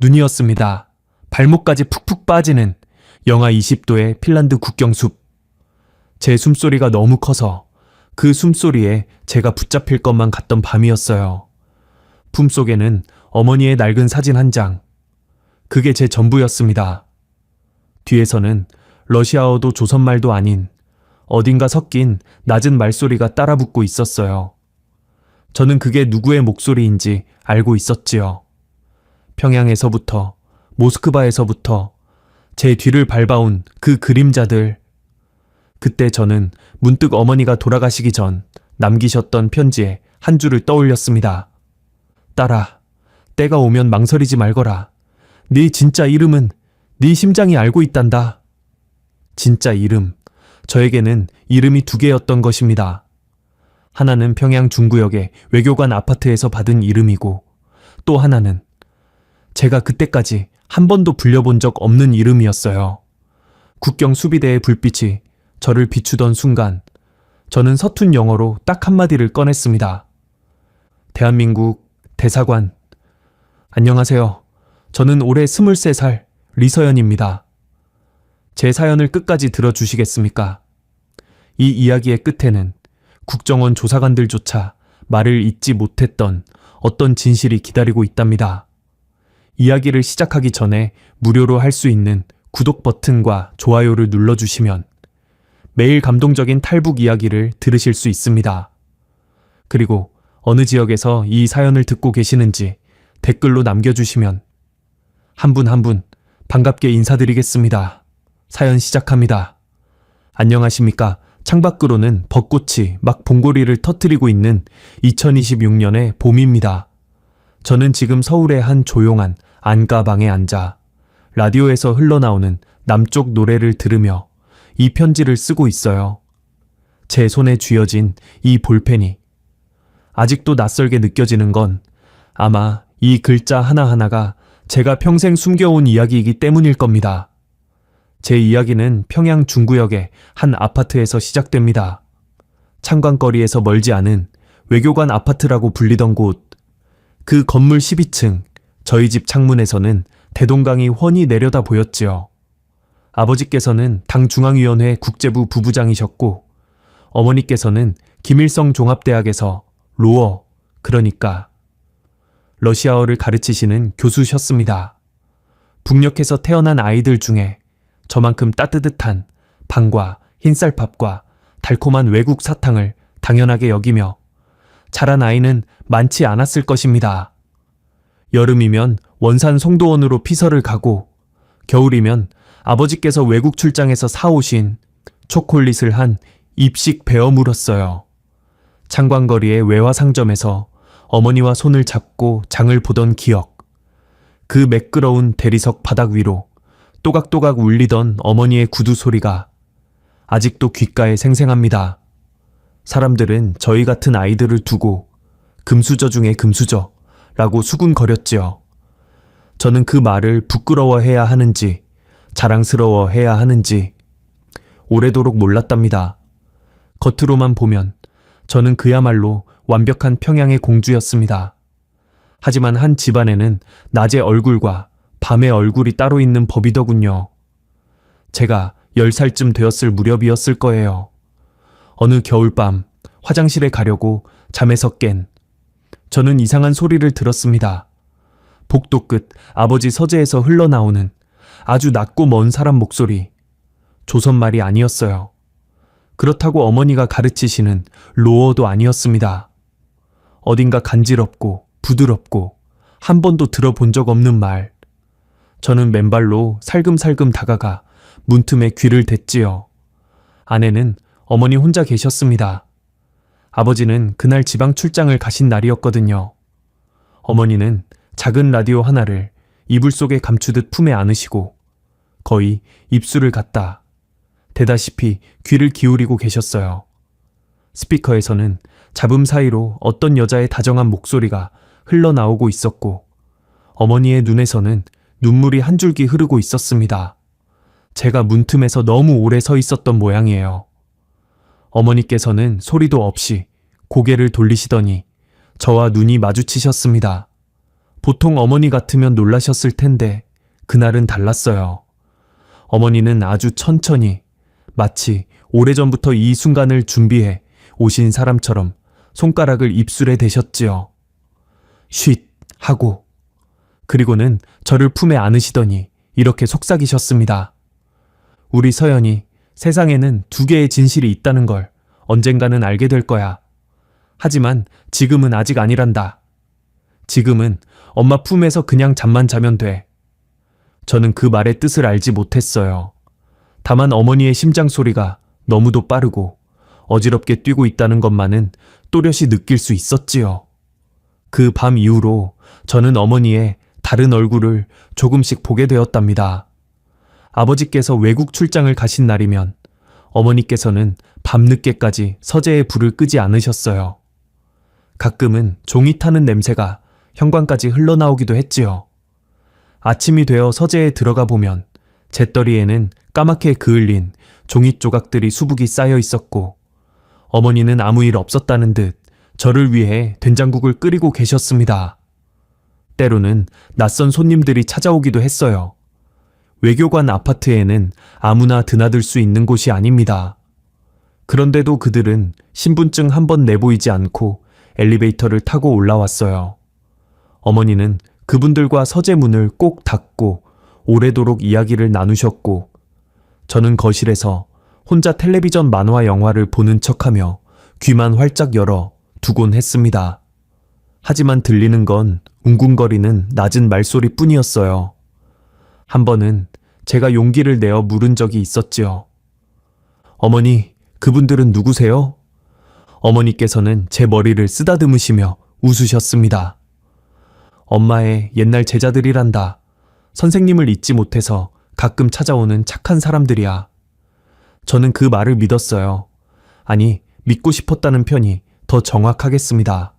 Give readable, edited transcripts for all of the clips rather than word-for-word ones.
눈이었습니다. 발목까지 푹푹 빠지는 영하 20도의 핀란드 국경숲. 제 숨소리가 너무 커서 그 숨소리에 제가 붙잡힐 것만 같던 밤이었어요. 품속에는 어머니의 낡은 사진 한 장. 그게 제 전부였습니다. 뒤에서는 러시아어도 조선말도 아닌 어딘가 섞인 낮은 말소리가 따라붙고 있었어요. 저는 그게 누구의 목소리인지 알고 있었지요. 평양에서부터, 모스크바에서부터 제 뒤를 밟아온 그 그림자들. 그때 저는 문득 어머니가 돌아가시기 전 남기셨던 편지에 한 줄을 떠올렸습니다. 딸아, 때가 오면 망설이지 말거라. 네 진짜 이름은 네 심장이 알고 있단다. 진짜 이름. 저에게는 이름이 두 개였던 것입니다. 하나는 평양 중구역의 외교관 아파트에서 받은 이름이고 또 하나는 제가 그때까지 한 번도 불려본 적 없는 이름이었어요. 국경 수비대의 불빛이 저를 비추던 순간 저는 서툰 영어로 딱 한마디를 꺼냈습니다. 대한민국 대사관. 안녕하세요. 저는 올해 23살 리서연입니다. 제 사연을 끝까지 들어주시겠습니까? 이 이야기의 끝에는 국정원 조사관들조차 말을 잇지 못했던 어떤 진실이 기다리고 있답니다. 이야기를 시작하기 전에 무료로 할 수 있는 구독 버튼과 좋아요를 눌러주시면 매일 감동적인 탈북 이야기를 들으실 수 있습니다. 그리고 어느 지역에서 이 사연을 듣고 계시는지 댓글로 남겨주시면 한 분 한 분 반갑게 인사드리겠습니다. 사연 시작합니다. 안녕하십니까. 창밖으로는 벚꽃이 막 봉고리를 터뜨리고 있는 2026년의 봄입니다. 저는 지금 서울의 한 조용한 안가방에 앉아 라디오에서 흘러나오는 남쪽 노래를 들으며 이 편지를 쓰고 있어요. 제 손에 쥐어진 이 볼펜이 아직도 낯설게 느껴지는 건 아마 이 글자 하나하나가 제가 평생 숨겨온 이야기이기 때문일 겁니다. 제 이야기는 평양 중구역의 한 아파트에서 시작됩니다. 창광거리에서 멀지 않은 외교관 아파트라고 불리던 곳. 그 건물 12층, 저희 집 창문에서는 대동강이 훤히 내려다 보였지요. 아버지께서는 당중앙위원회 국제부 부부장이셨고 어머니께서는 김일성 종합대학에서 로어, 그러니까 러시아어를 가르치시는 교수셨습니다. 북녘에서 태어난 아이들 중에 저만큼 따뜻한 빵과 흰쌀밥과 달콤한 외국 사탕을 당연하게 여기며 자란 아이는 많지 않았을 것입니다. 여름이면 원산 송도원으로 피서를 가고 겨울이면 아버지께서 외국 출장에서 사오신 초콜릿을 한 입씩 베어 물었어요. 창광거리의 외화상점에서 어머니와 손을 잡고 장을 보던 기억. 그 매끄러운 대리석 바닥 위로 또각또각 울리던 어머니의 구두 소리가 아직도 귓가에 생생합니다. 사람들은 저희 같은 아이들을 두고 금수저 중에 금수저 라고 수군거렸지요. 저는 그 말을 부끄러워해야 하는지 자랑스러워해야 하는지 오래도록 몰랐답니다. 겉으로만 보면 저는 그야말로 완벽한 평양의 공주였습니다. 하지만 한 집안에는 낮의 얼굴과 밤의 얼굴이 따로 있는 법이더군요. 제가 10살쯤 되었을 무렵이었을 거예요. 어느 겨울밤 화장실에 가려고 잠에서 깬 저는 이상한 소리를 들었습니다. 복도 끝 아버지 서재에서 흘러나오는 아주 낮고 먼 사람 목소리. 조선말이 아니었어요. 그렇다고 어머니가 가르치시는 로어도 아니었습니다. 어딘가 간지럽고 부드럽고 한 번도 들어본 적 없는 말. 저는 맨발로 살금살금 다가가 문틈에 귀를 댔지요. 아내는 어머니 혼자 계셨습니다. 아버지는 그날 지방 출장을 가신 날이었거든요. 어머니는 작은 라디오 하나를 이불 속에 감추듯 품에 안으시고 거의 입술을 갖다 대다시피 귀를 기울이고 계셨어요. 스피커에서는 잡음 사이로 어떤 여자의 다정한 목소리가 흘러나오고 있었고 어머니의 눈에서는 눈물이 한 줄기 흐르고 있었습니다. 제가 문틈에서 너무 오래 서 있었던 모양이에요. 어머니께서는 소리도 없이 고개를 돌리시더니 저와 눈이 마주치셨습니다. 보통 어머니 같으면 놀라셨을 텐데 그날은 달랐어요. 어머니는 아주 천천히 마치 오래전부터 이 순간을 준비해 오신 사람처럼 손가락을 입술에 대셨지요. 쉿 하고 그리고는 저를 품에 안으시더니 이렇게 속삭이셨습니다. 우리 서연이 세상에는 두 개의 진실이 있다는 걸 언젠가는 알게 될 거야. 하지만 지금은 아직 아니란다. 지금은 엄마 품에서 그냥 잠만 자면 돼. 저는 그 말의 뜻을 알지 못했어요. 다만 어머니의 심장 소리가 너무도 빠르고 어지럽게 뛰고 있다는 것만은 또렷이 느낄 수 있었지요. 그 밤 이후로 저는 어머니의 다른 얼굴을 조금씩 보게 되었답니다. 아버지께서 외국 출장을 가신 날이면 어머니께서는 밤늦게까지 서재에 불을 끄지 않으셨어요. 가끔은 종이 타는 냄새가 현관까지 흘러나오기도 했지요. 아침이 되어 서재에 들어가 보면 재떨이에는 까맣게 그을린 종이 조각들이 수북이 쌓여 있었고 어머니는 아무 일 없었다는 듯 저를 위해 된장국을 끓이고 계셨습니다. 때로는 낯선 손님들이 찾아오기도 했어요. 외교관 아파트에는 아무나 드나들 수 있는 곳이 아닙니다. 그런데도 그들은 신분증 한 번 내보이지 않고 엘리베이터를 타고 올라왔어요. 어머니는 그분들과 서재 문을 꼭 닫고 오래도록 이야기를 나누셨고 저는 거실에서 혼자 텔레비전 만화 영화를 보는 척하며 귀만 활짝 열어 두곤 했습니다. 하지만 들리는 건 웅궁거리는 낮은 말소리 뿐이었어요. 한 번은 제가 용기를 내어 물은 적이 있었지요. 어머니, 그분들은 누구세요? 어머니께서는 제 머리를 쓰다듬으시며 웃으셨습니다. 엄마의 옛날 제자들이란다. 선생님을 잊지 못해서 가끔 찾아오는 착한 사람들이야. 저는 그 말을 믿었어요. 아니, 믿고 싶었다는 편이 더 정확하겠습니다.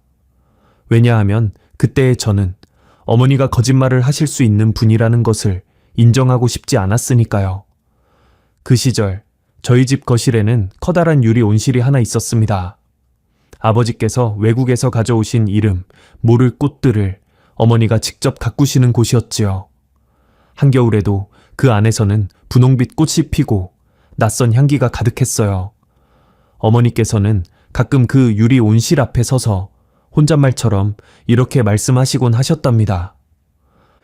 왜냐하면 그때의 저는 어머니가 거짓말을 하실 수 있는 분이라는 것을 인정하고 싶지 않았으니까요. 그 시절 저희 집 거실에는 커다란 유리 온실이 하나 있었습니다. 아버지께서 외국에서 가져오신 이름 모를 꽃들을 어머니가 직접 가꾸시는 곳이었지요. 한겨울에도 그 안에서는 분홍빛 꽃이 피고 낯선 향기가 가득했어요. 어머니께서는 가끔 그 유리 온실 앞에 서서 혼잣말처럼 이렇게 말씀하시곤 하셨답니다.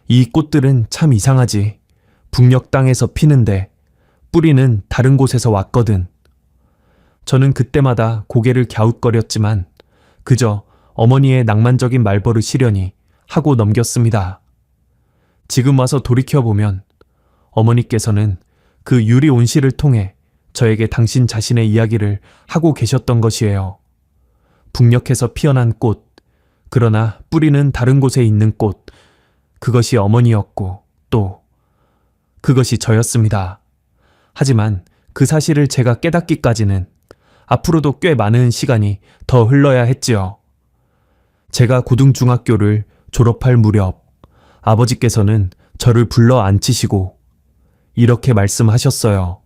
이 꽃들은 참 이상하지. 북녘 땅에서 피는데 뿌리는 다른 곳에서 왔거든. 저는 그때마다 고개를 갸웃거렸지만 그저 어머니의 낭만적인 말버릇이려니 하고 넘겼습니다. 지금 와서 돌이켜보면 어머니께서는 그 유리 온실을 통해 저에게 당신 자신의 이야기를 하고 계셨던 것이에요. 북녘에서 피어난 꽃, 그러나 뿌리는 다른 곳에 있는 꽃, 그것이 어머니였고 또 그것이 저였습니다. 하지만 그 사실을 제가 깨닫기까지는 앞으로도 꽤 많은 시간이 더 흘러야 했지요. 제가 고등중학교를 졸업할 무렵 아버지께서는 저를 불러 앉히시고 이렇게 말씀하셨어요.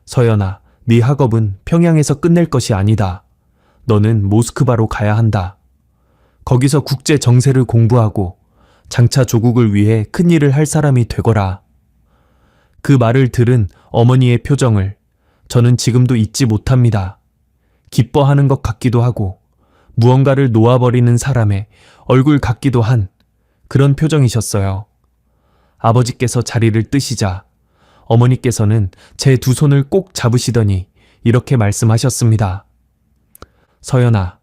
서연아, 네 학업은 평양에서 끝낼 것이 아니다. 너는 모스크바로 가야 한다. 거기서 국제 정세를 공부하고 장차 조국을 위해 큰일을 할 사람이 되거라. 그 말을 들은 어머니의 표정을 저는 지금도 잊지 못합니다. 기뻐하는 것 같기도 하고 무언가를 놓아버리는 사람의 얼굴 같기도 한 그런 표정이셨어요. 아버지께서 자리를 뜨시자 어머니께서는 제 두 손을 꼭 잡으시더니 이렇게 말씀하셨습니다. 서연아,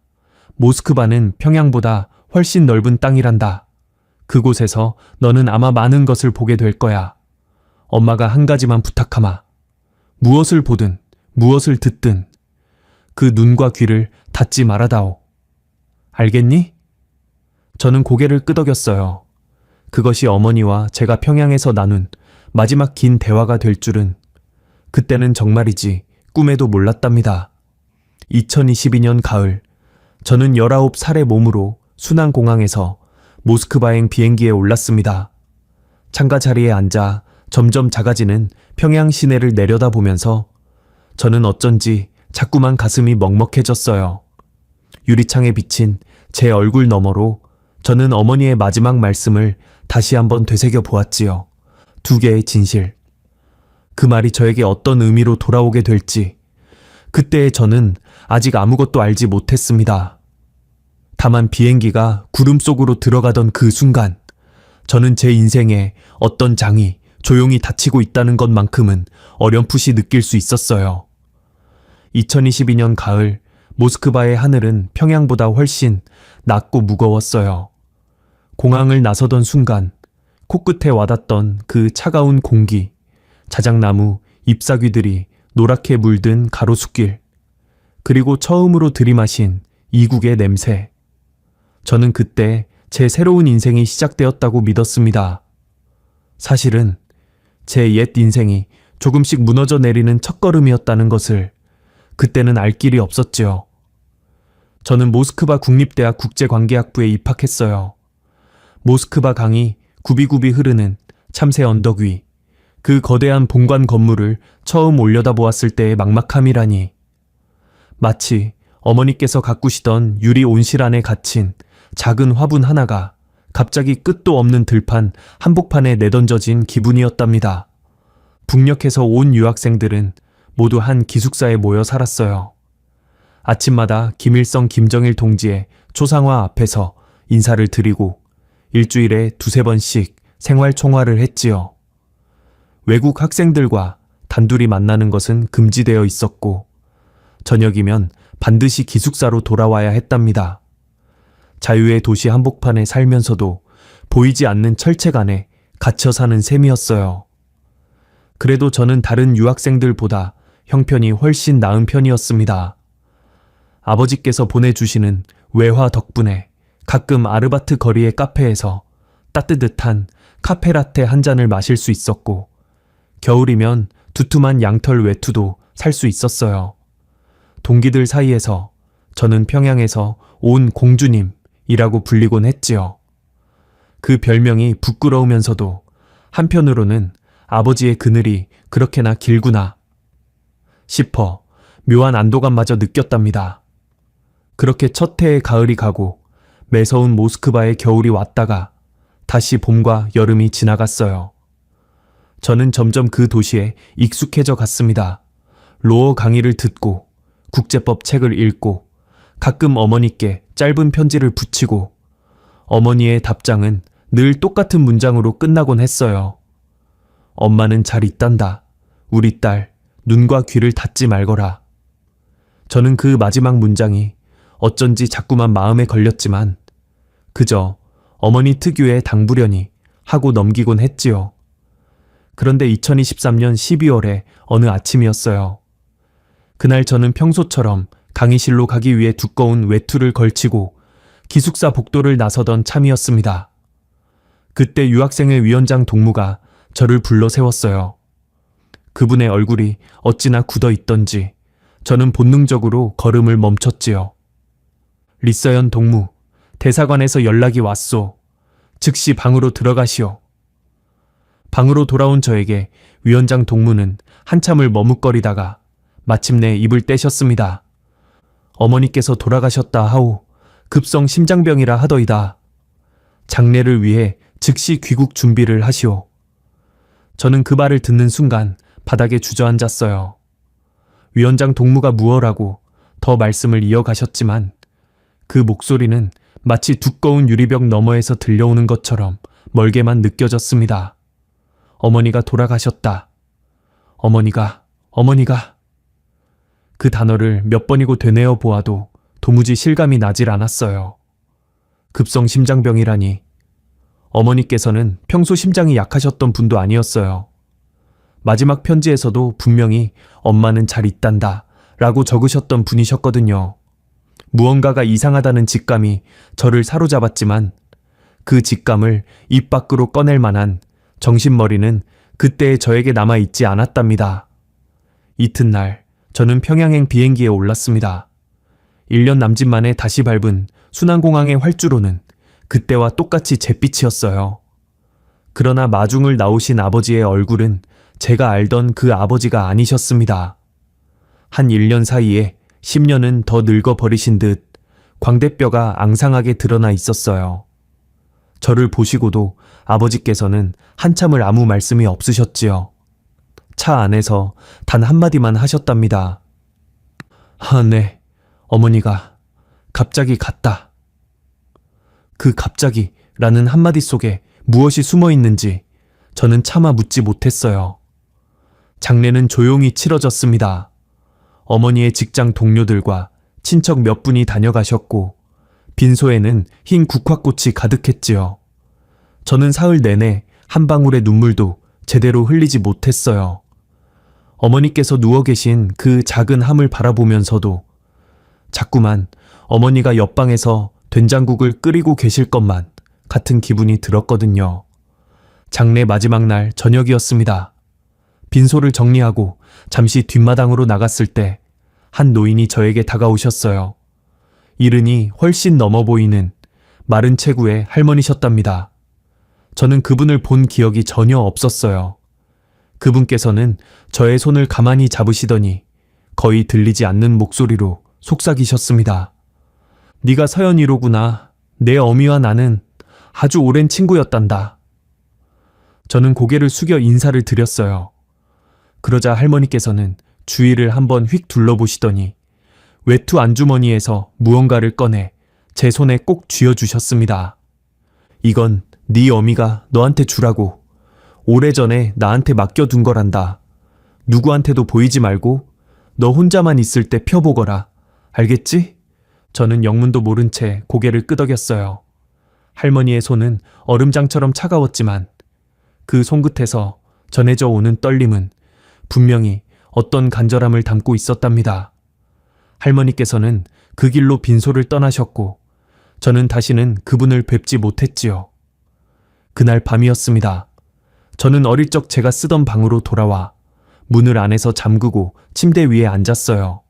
모스크바는 평양보다 훨씬 넓은 땅이란다. 그곳에서 너는 아마 많은 것을 보게 될 거야. 엄마가 한 가지만 부탁하마. 무엇을 보든 무엇을 듣든 그 눈과 귀를 닫지 말아다오. 알겠니? 저는 고개를 끄덕였어요. 그것이 어머니와 제가 평양에서 나눈 마지막 긴 대화가 될 줄은 그때는 정말이지 꿈에도 몰랐답니다. 2022년 가을, 저는 19살의 몸으로 순안공항에서 모스크바행 비행기에 올랐습니다. 창가 자리에 앉아 점점 작아지는 평양 시내를 내려다보면서 저는 어쩐지 자꾸만 가슴이 먹먹해졌어요. 유리창에 비친 제 얼굴 너머로 저는 어머니의 마지막 말씀을 다시 한번 되새겨 보았지요. 두 개의 진실. 그 말이 저에게 어떤 의미로 돌아오게 될지 그때의 저는 아직 아무것도 알지 못했습니다. 다만 비행기가 구름 속으로 들어가던 그 순간 저는 제 인생에 어떤 장이 조용히 닫히고 있다는 것만큼은 어렴풋이 느낄 수 있었어요. 2022년 가을 모스크바의 하늘은 평양보다 훨씬 낮고 무거웠어요. 공항을 나서던 순간 코끝에 와닿던 그 차가운 공기, 자작나무, 잎사귀들이 노랗게 물든 가로수길, 그리고 처음으로 들이마신 이국의 냄새. 저는 그때 제 새로운 인생이 시작되었다고 믿었습니다. 사실은 제 옛 인생이 조금씩 무너져 내리는 첫걸음이었다는 것을 그때는 알 길이 없었지요. 저는 모스크바 국립대학 국제관계학부에 입학했어요. 모스크바 강이 굽이굽이 흐르는 참새 언덕 위, 그 거대한 본관 건물을 처음 올려다보았을 때의 막막함이라니. 마치 어머니께서 가꾸시던 유리 온실 안에 갇힌 작은 화분 하나가 갑자기 끝도 없는 들판 한복판에 내던져진 기분이었답니다. 북녘에서 온 유학생들은 모두 한 기숙사에 모여 살았어요. 아침마다 김일성 김정일 동지의 초상화 앞에서 인사를 드리고 일주일에 두세 번씩 생활 총화를 했지요. 외국 학생들과 단둘이 만나는 것은 금지되어 있었고 저녁이면 반드시 기숙사로 돌아와야 했답니다. 자유의 도시 한복판에 살면서도 보이지 않는 철책 안에 갇혀 사는 셈이었어요. 그래도 저는 다른 유학생들보다 형편이 훨씬 나은 편이었습니다. 아버지께서 보내주시는 외화 덕분에 가끔 아르바트 거리의 카페에서 따뜻한 카페라떼 한 잔을 마실 수 있었고 겨울이면 두툼한 양털 외투도 살 수 있었어요. 동기들 사이에서 저는 평양에서 온 공주님이라고 불리곤 했지요. 그 별명이 부끄러우면서도 한편으로는 아버지의 그늘이 그렇게나 길구나 싶어 묘한 안도감마저 느꼈답니다. 그렇게 첫 해의 가을이 가고 매서운 모스크바의 겨울이 왔다가 다시 봄과 여름이 지나갔어요. 저는 점점 그 도시에 익숙해져 갔습니다. 로어 강의를 듣고 국제법 책을 읽고 가끔 어머니께 짧은 편지를 붙이고 어머니의 답장은 늘 똑같은 문장으로 끝나곤 했어요. 엄마는 잘 있단다. 우리 딸 눈과 귀를 닫지 말거라. 저는 그 마지막 문장이 어쩐지 자꾸만 마음에 걸렸지만 그저 어머니 특유의 당부려니 하고 넘기곤 했지요. 그런데 2023년 12월에 어느 아침이었어요. 그날 저는 평소처럼 강의실로 가기 위해 두꺼운 외투를 걸치고 기숙사 복도를 나서던 참이었습니다. 그때 유학생회 위원장 동무가 저를 불러 세웠어요. 그분의 얼굴이 어찌나 굳어 있던지 저는 본능적으로 걸음을 멈췄지요. 리서연 동무, 대사관에서 연락이 왔소. 즉시 방으로 들어가시오. 방으로 돌아온 저에게 위원장 동무는 한참을 머뭇거리다가 마침내 입을 떼셨습니다. 어머니께서 돌아가셨다 하오. 급성 심장병이라 하더이다. 장례를 위해 즉시 귀국 준비를 하시오. 저는 그 말을 듣는 순간 바닥에 주저앉았어요. 위원장 동무가 무어라고 더 말씀을 이어가셨지만 그 목소리는 마치 두꺼운 유리벽 너머에서 들려오는 것처럼 멀게만 느껴졌습니다. 어머니가 돌아가셨다. 어머니가. 그 단어를 몇 번이고 되뇌어 보아도 도무지 실감이 나질 않았어요. 급성 심장병이라니. 어머니께서는 평소 심장이 약하셨던 분도 아니었어요. 마지막 편지에서도 분명히 엄마는 잘 있단다 라고 적으셨던 분이셨거든요. 무언가가 이상하다는 직감이 저를 사로잡았지만 그 직감을 입 밖으로 꺼낼 만한 정신머리는 그때의 저에게 남아있지 않았답니다. 이튿날 저는 평양행 비행기에 올랐습니다. 1년 남짓 만에 다시 밟은 순안공항의 활주로는 그때와 똑같이 잿빛이었어요. 그러나 마중을 나오신 아버지의 얼굴은 제가 알던 그 아버지가 아니셨습니다. 한 1년 사이에 10년은 더 늙어버리신 듯 광대뼈가 앙상하게 드러나 있었어요. 저를 보시고도 아버지께서는 한참을 아무 말씀이 없으셨지요. 차 안에서 단 한마디만 하셨답니다. 아, 네. 어머니가 갑자기 갔다. 그 갑자기라는 한마디 속에 무엇이 숨어 있는지 저는 차마 묻지 못했어요. 장례는 조용히 치러졌습니다. 어머니의 직장 동료들과 친척 몇 분이 다녀가셨고 빈소에는 흰 국화꽃이 가득했지요. 저는 사흘 내내 한 방울의 눈물도 제대로 흘리지 못했어요. 어머니께서 누워 계신 그 작은 함을 바라보면서도 자꾸만 어머니가 옆방에서 된장국을 끓이고 계실 것만 같은 기분이 들었거든요. 장례 마지막 날 저녁이었습니다. 빈소를 정리하고 잠시 뒷마당으로 나갔을 때 한 노인이 저에게 다가오셨어요. 이른이 훨씬 넘어 보이는 마른 체구의 할머니셨답니다. 저는 그분을 본 기억이 전혀 없었어요. 그분께서는 저의 손을 가만히 잡으시더니 거의 들리지 않는 목소리로 속삭이셨습니다. 네가 서연이로구나. 내 어미와 나는 아주 오랜 친구였단다. 저는 고개를 숙여 인사를 드렸어요. 그러자 할머니께서는 주위를 한번 휙 둘러보시더니 외투 안주머니에서 무언가를 꺼내 제 손에 꼭 쥐어주셨습니다. 이건 네 어미가 너한테 주라고. 오래전에 나한테 맡겨둔 거란다. 누구한테도 보이지 말고 너 혼자만 있을 때 펴보거라. 알겠지? 저는 영문도 모른 채 고개를 끄덕였어요. 할머니의 손은 얼음장처럼 차가웠지만 그 손끝에서 전해져 오는 떨림은 분명히 어떤 간절함을 담고 있었답니다. 할머니께서는 그 길로 빈소를 떠나셨고 저는 다시는 그분을 뵙지 못했지요. 그날 밤이었습니다. 저는 어릴 적 제가 쓰던 방으로 돌아와 문을 안에서 잠그고 침대 위에 앉았어요.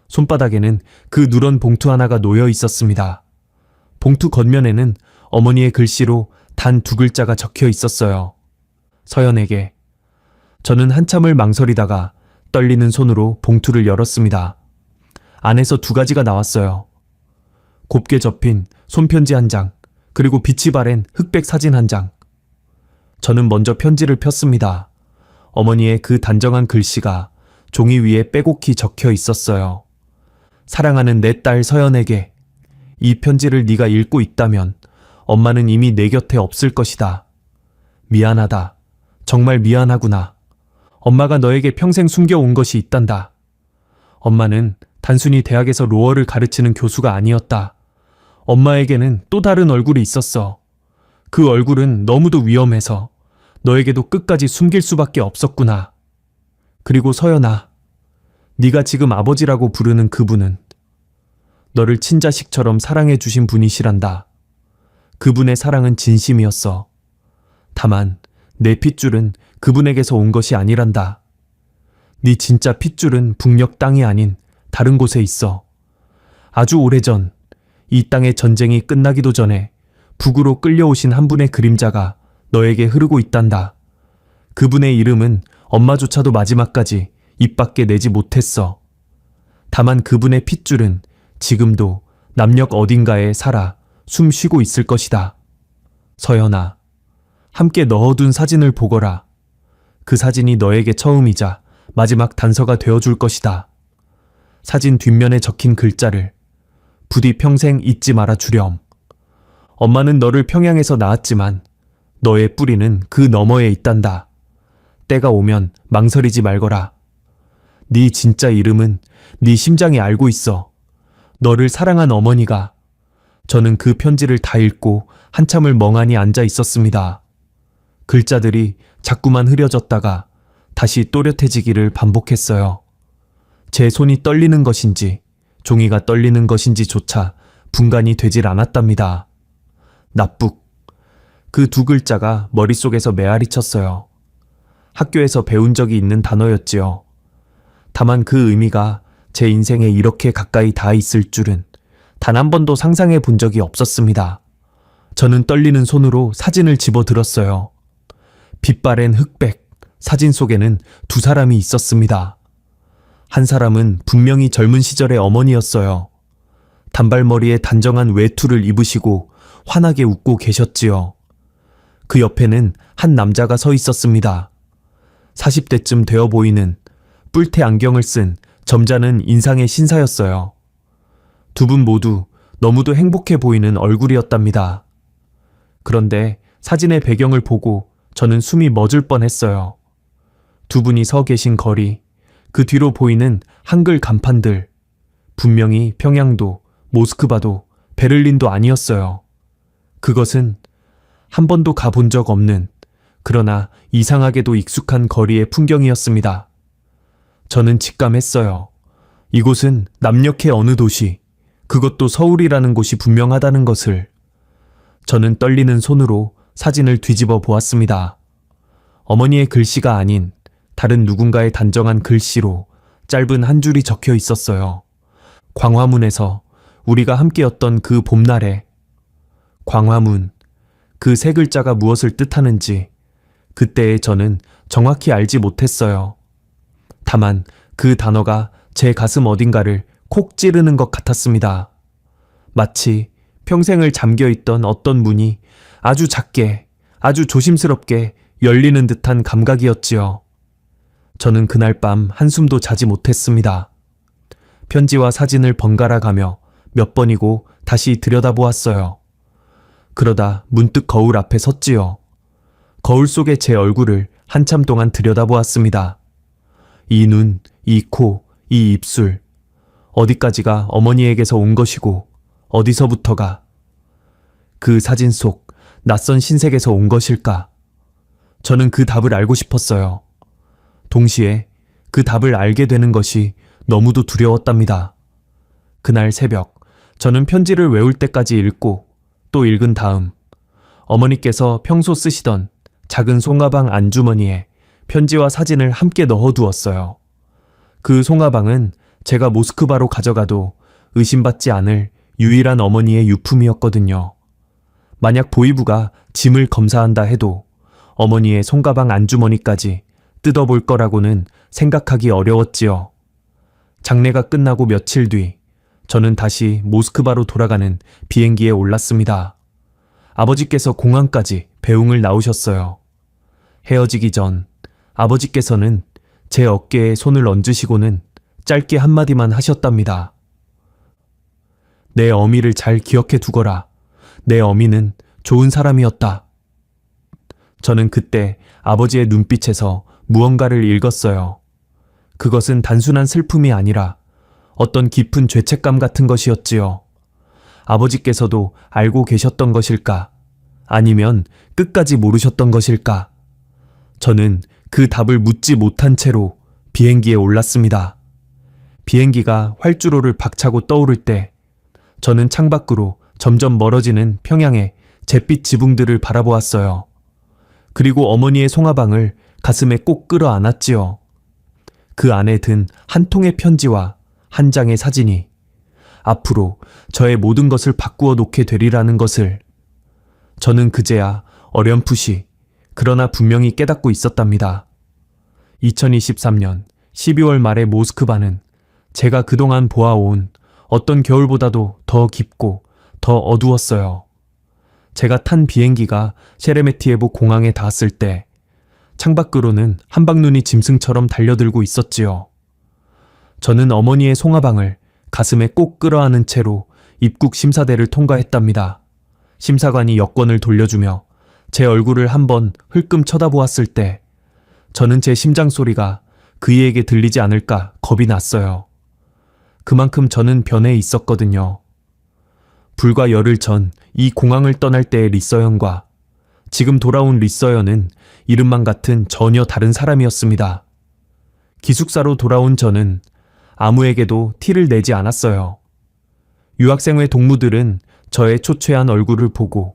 손바닥에는 그 누런 봉투 하나가 놓여 있었습니다. 봉투 겉면에는 어머니의 글씨로 단 2글자가 적혀 있었어요. 서연에게. 저는 한참을 망설이다가 떨리는 손으로 봉투를 열었습니다. 안에서 2가지가 나왔어요. 곱게 접힌 손편지 1장, 그리고 빛이 바랜 흑백 사진 1장. 저는 먼저 편지를 폈습니다. 어머니의 그 단정한 글씨가 종이 위에 빼곡히 적혀 있었어요. 사랑하는 내 딸 서연에게, 이 편지를 네가 읽고 있다면 엄마는 이미 내 곁에 없을 것이다. 미안하다. 정말 미안하구나. 엄마가 너에게 평생 숨겨온 것이 있단다. 엄마는 단순히 대학에서 로어를 가르치는 교수가 아니었다. 엄마에게는 또 다른 얼굴이 있었어. 그 얼굴은 너무도 위험해서 너에게도 끝까지 숨길 수밖에 없었구나. 그리고 서연아, 네가 지금 아버지라고 부르는 그분은 너를 친자식처럼 사랑해 주신 분이시란다. 그분의 사랑은 진심이었어. 다만 내 핏줄은 그분에게서 온 것이 아니란다. 네 진짜 핏줄은 북녘 땅이 아닌 다른 곳에 있어. 아주 오래전 이 땅의 전쟁이 끝나기도 전에 북으로 끌려오신 한 분의 그림자가 너에게 흐르고 있단다. 그분의 이름은 엄마조차도 마지막까지 입 밖에 내지 못했어. 다만 그분의 핏줄은 지금도 남녘 어딘가에 살아 숨 쉬고 있을 것이다. 서연아, 함께 넣어둔 사진을 보거라. 그 사진이 너에게 처음이자 마지막 단서가 되어줄 것이다. 사진 뒷면에 적힌 글자를 부디 평생 잊지 말아 주렴. 엄마는 너를 평양에서 낳았지만 너의 뿌리는 그 너머에 있단다. 때가 오면 망설이지 말거라. 네 진짜 이름은 네 심장이 알고 있어. 너를 사랑한 어머니가. 저는 그 편지를 다 읽고 한참을 멍하니 앉아 있었습니다. 글자들이 자꾸만 흐려졌다가 다시 또렷해지기를 반복했어요. 제 손이 떨리는 것인지 종이가 떨리는 것인지조차 분간이 되질 않았답니다. 납북. 그 2글자가 머릿속에서 메아리 쳤어요. 학교에서 배운 적이 있는 단어였지요. 다만 그 의미가 제 인생에 이렇게 가까이 닿아 있을 줄은 단 한 번도 상상해 본 적이 없었습니다. 저는 떨리는 손으로 사진을 집어들었어요. 빛바랜 흑백, 사진 속에는 2사람이 있었습니다. 한 사람은 분명히 젊은 시절의 어머니였어요. 단발머리에 단정한 외투를 입으시고 환하게 웃고 계셨지요. 그 옆에는 한 남자가 서 있었습니다. 40대쯤 되어 보이는 뿔테 안경을 쓴 점잖은 인상의 신사였어요. 두 분 모두 너무도 행복해 보이는 얼굴이었답니다. 그런데 사진의 배경을 보고 저는 숨이 멎을 뻔했어요. 두 분이 서 계신 거리, 그 뒤로 보이는 한글 간판들, 분명히 평양도, 모스크바도, 베를린도 아니었어요. 그것은 한 번도 가본 적 없는, 그러나 이상하게도 익숙한 거리의 풍경이었습니다. 저는 직감했어요. 이곳은 남녘의 어느 도시, 그것도 서울이라는 곳이 분명하다는 것을. 저는 떨리는 손으로 사진을 뒤집어 보았습니다. 어머니의 글씨가 아닌 다른 누군가의 단정한 글씨로 짧은 한 줄이 적혀 있었어요. 광화문에서 우리가 함께였던 그 봄날에. 광화문, 그 세 글자가 무엇을 뜻하는지 그때의 저는 정확히 알지 못했어요. 다만 그 단어가 제 가슴 어딘가를 콕 찌르는 것 같았습니다. 마치 평생을 잠겨있던 어떤 문이 아주 작게, 아주 조심스럽게 열리는 듯한 감각이었지요. 저는 그날 밤 한숨도 자지 못했습니다. 편지와 사진을 번갈아 가며 몇 번이고 다시 들여다보았어요. 그러다 문득 거울 앞에 섰지요. 거울 속의 제 얼굴을 한참 동안 들여다보았습니다. 이 눈, 이 코, 이 입술, 어디까지가 어머니에게서 온 것이고 어디서부터가 그 사진 속 낯선 신세계에서 온 것일까? 저는 그 답을 알고 싶었어요. 동시에 그 답을 알게 되는 것이 너무도 두려웠답니다. 그날 새벽, 저는 편지를 외울 때까지 읽고 또 읽은 다음 어머니께서 평소 쓰시던 작은 송가방 안주머니에 편지와 사진을 함께 넣어두었어요. 그 송가방은 제가 모스크바로 가져가도 의심받지 않을 유일한 어머니의 유품이었거든요. 만약 보이부가 짐을 검사한다 해도 어머니의 손가방 안주머니까지 뜯어볼 거라고는 생각하기 어려웠지요. 장례가 끝나고 며칠 뒤 저는 다시 모스크바로 돌아가는 비행기에 올랐습니다. 아버지께서 공항까지 배웅을 나오셨어요. 헤어지기 전 아버지께서는 제 어깨에 손을 얹으시고는 짧게 한마디만 하셨답니다. 내 어미를 잘 기억해 두거라. 내 어미는 좋은 사람이었다. 저는 그때 아버지의 눈빛에서 무언가를 읽었어요. 그것은 단순한 슬픔이 아니라 어떤 깊은 죄책감 같은 것이었지요. 아버지께서도 알고 계셨던 것일까? 아니면 끝까지 모르셨던 것일까? 저는 그 답을 묻지 못한 채로 비행기에 올랐습니다. 비행기가 활주로를 박차고 떠오를 때 저는 창밖으로 점점 멀어지는 평양의 잿빛 지붕들을 바라보았어요. 그리고 어머니의 송화방을 가슴에 꼭 끌어안았지요. 그 안에 든 한 통의 편지와 한 장의 사진이 앞으로 저의 모든 것을 바꾸어 놓게 되리라는 것을 저는 그제야 어렴풋이 그러나 분명히 깨닫고 있었답니다. 2023년 12월 말의 모스크바는 제가 그동안 보아온 어떤 겨울보다도 더 깊고 더 어두웠어요. 제가 탄 비행기가 셰레메티에보 공항에 닿았을 때 창밖으로는 한방눈이 짐승처럼 달려들고 있었지요. 저는 어머니의 송화방을 가슴에 꼭 끌어안은 채로 입국 심사대를 통과했답니다. 심사관이 여권을 돌려주며 제 얼굴을 한번 흘끔 쳐다보았을 때 저는 제 심장 소리가 그이에게 들리지 않을까 겁이 났어요. 그만큼 저는 변해 있었거든요. 불과 열흘 전 이 공항을 떠날 때의 리서연과 지금 돌아온 리서연은 이름만 같은 전혀 다른 사람이었습니다. 기숙사로 돌아온 저는 아무에게도 티를 내지 않았어요. 유학생회 동무들은 저의 초췌한 얼굴을 보고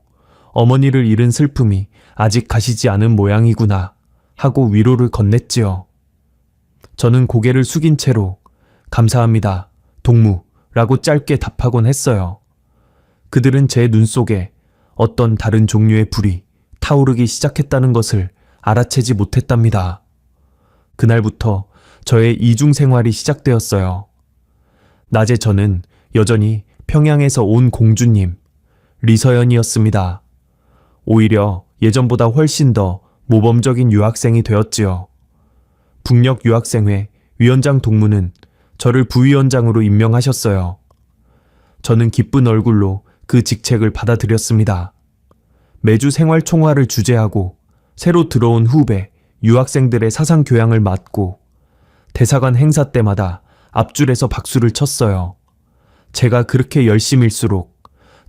어머니를 잃은 슬픔이 아직 가시지 않은 모양이구나 하고 위로를 건넸지요. 저는 고개를 숙인 채로 감사합니다, 동무라고 짧게 답하곤 했어요. 그들은 제 눈 속에 어떤 다른 종류의 불이 타오르기 시작했다는 것을 알아채지 못했답니다. 그날부터 저의 이중 생활이 시작되었어요. 낮에 저는 여전히 평양에서 온 공주님, 리서연이었습니다. 오히려 예전보다 훨씬 더 모범적인 유학생이 되었지요. 북녘 유학생회 위원장 동무는 저를 부위원장으로 임명하셨어요. 저는 기쁜 얼굴로 그 직책을 받아들였습니다. 매주 생활 총화를 주재하고 새로 들어온 후배 유학생들의 사상 교양을 맡고 대사관 행사 때마다 앞줄에서 박수를 쳤어요. 제가 그렇게 열심일수록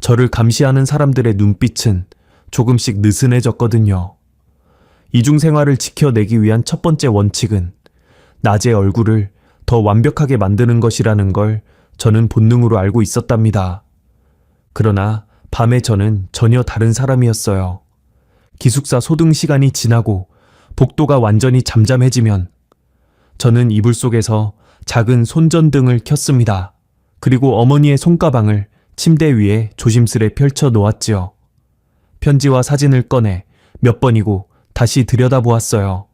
저를 감시하는 사람들의 눈빛은 조금씩 느슨해졌거든요. 이중생활을 지켜내기 위한 첫 번째 원칙은 낮의 얼굴을 더 완벽하게 만드는 것이라는 걸 저는 본능으로 알고 있었답니다. 그러나 밤에 저는 전혀 다른 사람이었어요. 기숙사 소등 시간이 지나고 복도가 완전히 잠잠해지면 저는 이불 속에서 작은 손전등을 켰습니다. 그리고 어머니의 손가방을 침대 위에 조심스레 펼쳐 놓았지요. 편지와 사진을 꺼내 몇 번이고 다시 들여다보았어요.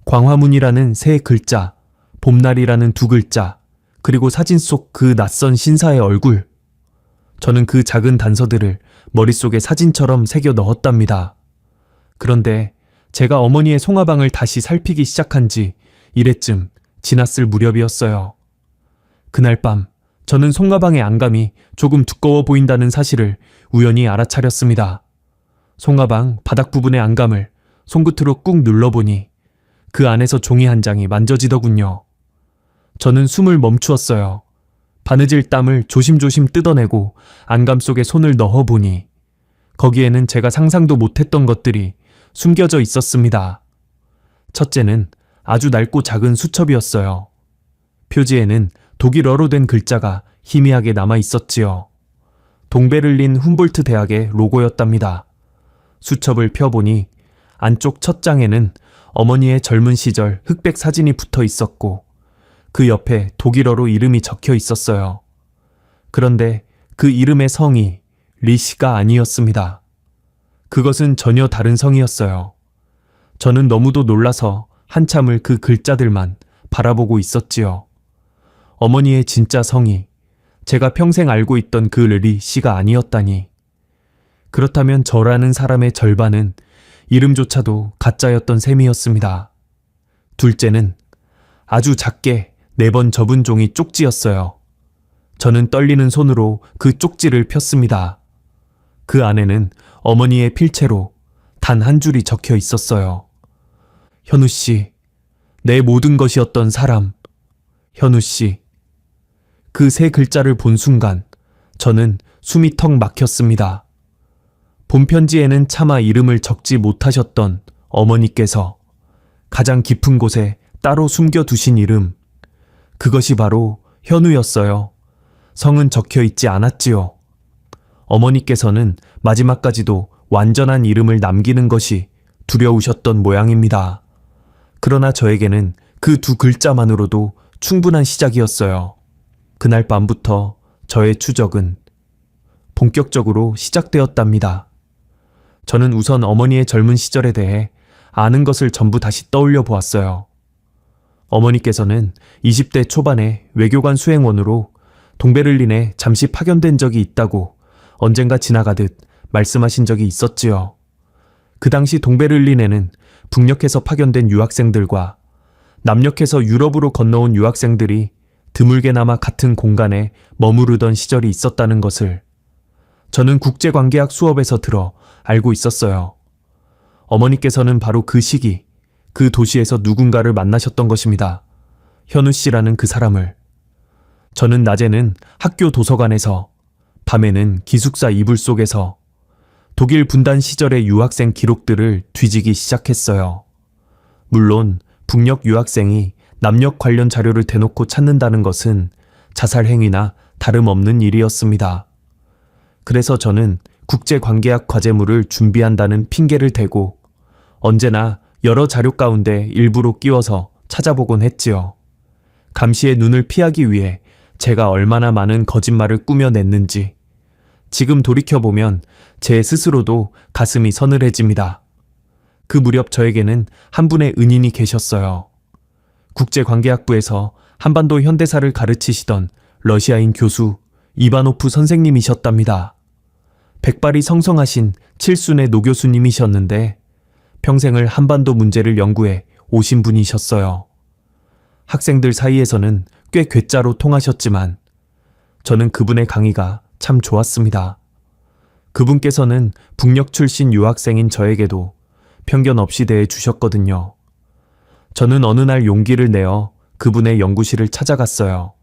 광화문이라는 세 글자, 봄날이라는 두 글자, 그리고 사진 속 그 낯선 신사의 얼굴. 저는 그 작은 단서들을 머릿속에 사진처럼 새겨 넣었답니다. 그런데 제가 어머니의 송화방을 다시 살피기 시작한 지 이래쯤 지났을 무렵이었어요. 그날 밤 저는 송화방의 안감이 조금 두꺼워 보인다는 사실을 우연히 알아차렸습니다. 송화방 바닥 부분의 안감을 손끝으로 꾹 눌러보니 그 안에서 종이 한 장이 만져지더군요. 저는 숨을 멈추었어요. 바느질 땀을 조심조심 뜯어내고 안감 속에 손을 넣어보니 거기에는 제가 상상도 못했던 것들이 숨겨져 있었습니다. 첫째는 아주 낡고 작은 수첩이었어요. 표지에는 독일어로 된 글자가 희미하게 남아 있었지요. 동베를린 훔볼트 대학의 로고였답니다. 수첩을 펴보니 안쪽 첫 장에는 어머니의 젊은 시절 흑백 사진이 붙어 있었고 그 옆에 독일어로 이름이 적혀 있었어요. 그런데 그 이름의 성이 리시가 아니었습니다. 그것은 전혀 다른 성이었어요. 저는 너무도 놀라서 한참을 그 글자들만 바라보고 있었지요. 어머니의 진짜 성이 제가 평생 알고 있던 그 리시가 아니었다니. 그렇다면 저라는 사람의 절반은 이름조차도 가짜였던 셈이었습니다. 둘째는 아주 작게 4번 접은 종이 쪽지였어요. 저는 떨리는 손으로 그 쪽지를 폈습니다. 그 안에는 어머니의 필체로 단 한 줄이 적혀 있었어요. 현우 씨, 내 모든 것이었던 사람. 현우 씨. 그 세 글자를 본 순간 저는 숨이 턱 막혔습니다. 본편지에는 차마 이름을 적지 못하셨던 어머니께서 가장 깊은 곳에 따로 숨겨두신 이름, 그것이 바로 현우였어요. 성은 적혀 있지 않았지요. 어머니께서는 마지막까지도 완전한 이름을 남기는 것이 두려우셨던 모양입니다. 그러나 저에게는 그 두 글자만으로도 충분한 시작이었어요. 그날 밤부터 저의 추적은 본격적으로 시작되었답니다. 저는 우선 어머니의 젊은 시절에 대해 아는 것을 전부 다시 떠올려 보았어요. 어머니께서는 20대 초반에 외교관 수행원으로 동베를린에 잠시 파견된 적이 있다고 언젠가 지나가듯 말씀하신 적이 있었지요. 그 당시 동베를린에는 북녘에서 파견된 유학생들과 남녘에서 유럽으로 건너온 유학생들이 드물게나마 같은 공간에 머무르던 시절이 있었다는 것을 저는 국제관계학 수업에서 들어 알고 있었어요. 어머니께서는 바로 그 시기, 그 도시에서 누군가를 만나셨던 것입니다. 현우 씨라는 그 사람을. 저는 낮에는 학교 도서관에서, 밤에는 기숙사 이불 속에서 독일 분단 시절의 유학생 기록들을 뒤지기 시작했어요. 물론 북녘 유학생이 남녘 관련 자료를 대놓고 찾는다는 것은 자살 행위나 다름없는 일이었습니다. 그래서 저는 국제관계학 과제물을 준비한다는 핑계를 대고 언제나 여러 자료 가운데 일부러 끼워서 찾아보곤 했지요. 감시의 눈을 피하기 위해 제가 얼마나 많은 거짓말을 꾸며냈는지 지금 돌이켜보면 제 스스로도 가슴이 서늘해집니다. 그 무렵 저에게는 한 분의 은인이 계셨어요. 국제관계학부에서 한반도 현대사를 가르치시던 러시아인 교수 이바노프 선생님이셨답니다. 백발이 성성하신 칠순의 노 교수님이셨는데 평생을 한반도 문제를 연구해 오신 분이셨어요. 학생들 사이에서는 꽤 괴짜로 통하셨지만 저는 그분의 강의가 참 좋았습니다. 그분께서는 북녘 출신 유학생인 저에게도 편견 없이 대해 주셨거든요. 저는 어느 날 용기를 내어 그분의 연구실을 찾아갔어요.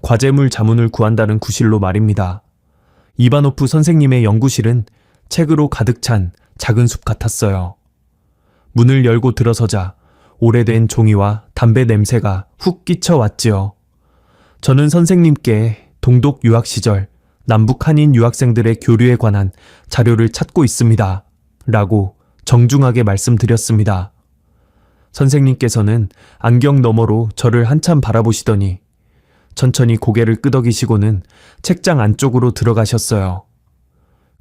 과제물 자문을 구한다는 구실로 말입니다. 이바노프 선생님의 연구실은 책으로 가득 찬 작은 숲 같았어요. 문을 열고 들어서자 오래된 종이와 담배 냄새가 훅 끼쳐왔지요. 저는 선생님께 동독 유학 시절 남북 한인 유학생들의 교류에 관한 자료를 찾고 있습니다. 라고 정중하게 말씀드렸습니다. 선생님께서는 안경 너머로 저를 한참 바라보시더니 천천히 고개를 끄덕이시고는 책장 안쪽으로 들어가셨어요.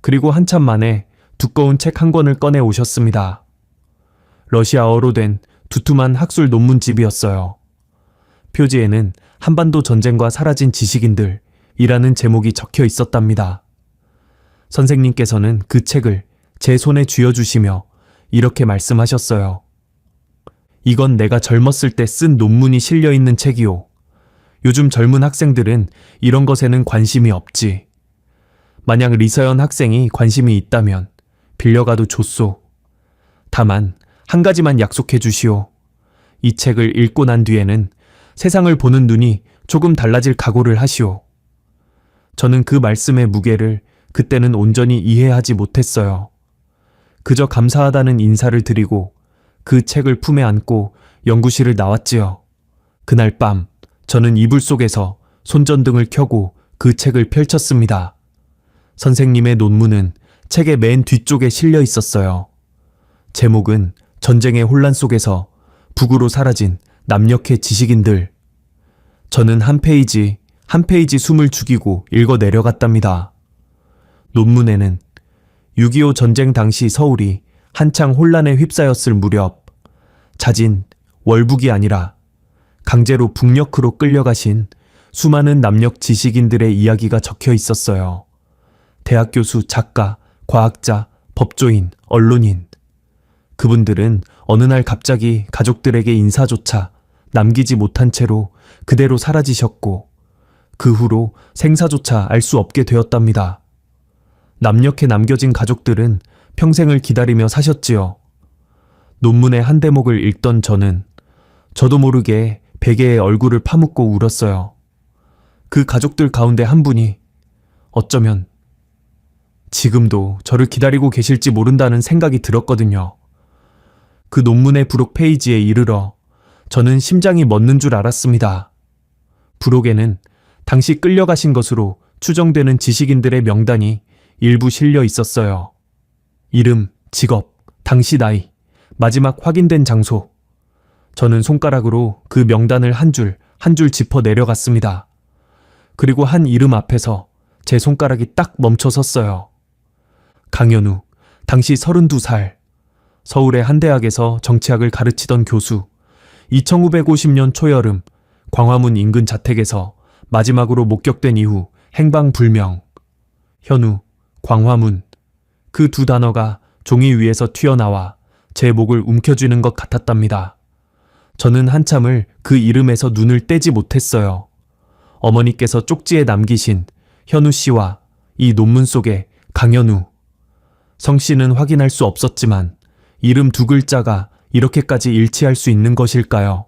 그리고 한참 만에 두꺼운 책 한 권을 꺼내 오셨습니다. 러시아어로 된 두툼한 학술 논문집이었어요. 표지에는 한반도 전쟁과 사라진 지식인들이라는 제목이 적혀 있었답니다. 선생님께서는 그 책을 제 손에 쥐어주시며 이렇게 말씀하셨어요. 이건 내가 젊었을 때 쓴 논문이 실려있는 책이오. 요즘 젊은 학생들은 이런 것에는 관심이 없지. 만약 리서연 학생이 관심이 있다면 빌려가도 좋소. 다만 한 가지만 약속해 주시오. 이 책을 읽고 난 뒤에는 세상을 보는 눈이 조금 달라질 각오를 하시오. 저는 그 말씀의 무게를 그때는 온전히 이해하지 못했어요. 그저 감사하다는 인사를 드리고 그 책을 품에 안고 연구실을 나왔지요. 그날 밤 저는 이불 속에서 손전등을 켜고 그 책을 펼쳤습니다. 선생님의 논문은 책의 맨 뒤쪽에 실려 있었어요. 제목은 전쟁의 혼란 속에서 북으로 사라진 남녘의 지식인들. 저는 한 페이지 한 페이지 숨을 죽이고 읽어 내려갔답니다. 논문에는 6.25 전쟁 당시 서울이 한창 혼란에 휩싸였을 무렵 자진 월북이 아니라 강제로 북녘으로 끌려가신 수많은 남녘 지식인들의 이야기가 적혀 있었어요. 대학 교수, 작가, 과학자, 법조인, 언론인. 그분들은 어느 날 갑자기 가족들에게 인사조차 남기지 못한 채로 그대로 사라지셨고 그 후로 생사조차 알 수 없게 되었답니다. 남녘에 남겨진 가족들은 평생을 기다리며 사셨지요. 논문의 한 대목을 읽던 저는 저도 모르게 베개에 얼굴을 파묻고 울었어요. 그 가족들 가운데 한 분이 어쩌면 지금도 저를 기다리고 계실지 모른다는 생각이 들었거든요. 그 논문의 부록 페이지에 이르러 저는 심장이 멎는 줄 알았습니다. 부록에는 당시 끌려가신 것으로 추정되는 지식인들의 명단이 일부 실려 있었어요. 이름, 직업, 당시 나이, 마지막 확인된 장소. 저는 손가락으로 그 명단을 한 줄 한 줄 짚어 내려갔습니다. 그리고 한 이름 앞에서 제 손가락이 딱 멈춰 섰어요. 강현우, 당시 32살. 서울의 한 대학에서 정치학을 가르치던 교수. 1950년 초여름 광화문 인근 자택에서 마지막으로 목격된 이후 행방불명. 현우, 광화문. 그 두 단어가 종이 위에서 튀어나와 제 목을 움켜쥐는 것 같았답니다. 저는 한참을 그 이름에서 눈을 떼지 못했어요. 어머니께서 쪽지에 남기신 현우 씨와 이 논문 속의 강현우. 성씨는 확인할 수 없었지만 이름 두 글자가 이렇게까지 일치할 수 있는 것일까요?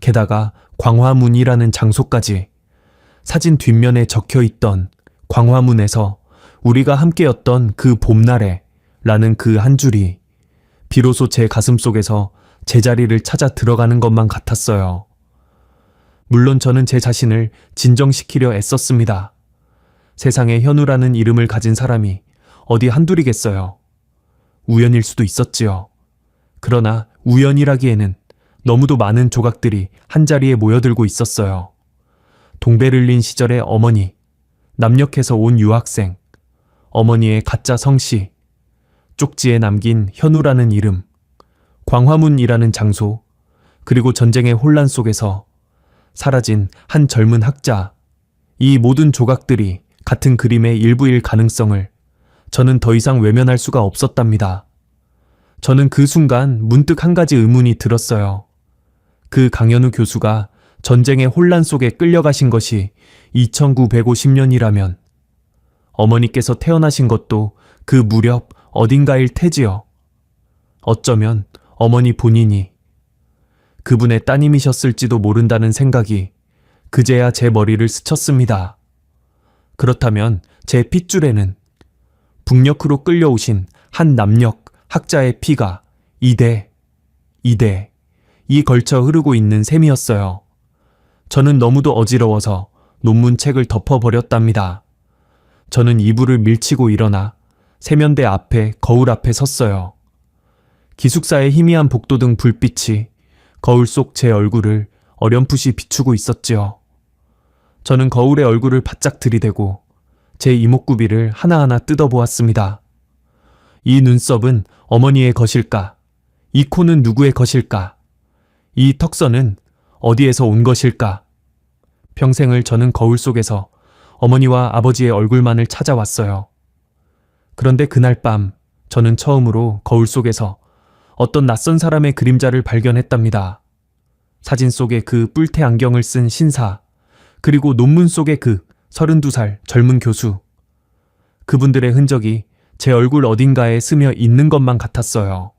게다가 광화문이라는 장소까지. 사진 뒷면에 적혀있던 광화문에서 우리가 함께였던 그 봄날에 라는 그 한 줄이 비로소 제 가슴 속에서 제자리를 찾아 들어가는 것만 같았어요. 물론 저는 제 자신을 진정시키려 애썼습니다. 세상에 현우라는 이름을 가진 사람이 어디 한둘이겠어요. 우연일 수도 있었지요. 그러나 우연이라기에는 너무도 많은 조각들이 한자리에 모여들고 있었어요. 동베를린 시절의 어머니, 남녘에서 온 유학생, 어머니의 가짜 성씨, 쪽지에 남긴 현우라는 이름, 광화문이라는 장소, 그리고 전쟁의 혼란 속에서 사라진 한 젊은 학자. 이 모든 조각들이 같은 그림의 일부일 가능성을 저는 더 이상 외면할 수가 없었답니다. 저는 그 순간 문득 한 가지 의문이 들었어요. 그 강현우 교수가 전쟁의 혼란 속에 끌려가신 것이 2950년이라면 어머니께서 태어나신 것도 그 무렵 어딘가일 테지요. 어쩌면 어머니 본인이 그분의 따님이셨을지도 모른다는 생각이 그제야 제 머리를 스쳤습니다. 그렇다면 제 핏줄에는 북녘으로 끌려오신 한 남녘 학자의 피가 이대 이 걸쳐 흐르고 있는 셈이었어요. 저는 너무도 어지러워서 논문책을 덮어버렸답니다. 저는 이불을 밀치고 일어나 세면대 앞에 거울 앞에 섰어요. 기숙사의 희미한 복도등 불빛이 거울 속 제 얼굴을 어렴풋이 비추고 있었지요. 저는 거울에 얼굴을 바짝 들이대고 제 이목구비를 하나하나 뜯어보았습니다. 이 눈썹은 어머니의 것일까? 이 코는 누구의 것일까? 이 턱선은 어디에서 온 것일까? 평생을 저는 거울 속에서 어머니와 아버지의 얼굴만을 찾아왔어요. 그런데 그날 밤 저는 처음으로 거울 속에서 어떤 낯선 사람의 그림자를 발견했답니다. 사진 속의 그 뿔테 안경을 쓴 신사, 그리고 논문 속의 그 32살 젊은 교수. 그분들의 흔적이 제 얼굴 어딘가에 스며 있는 것만 같았어요.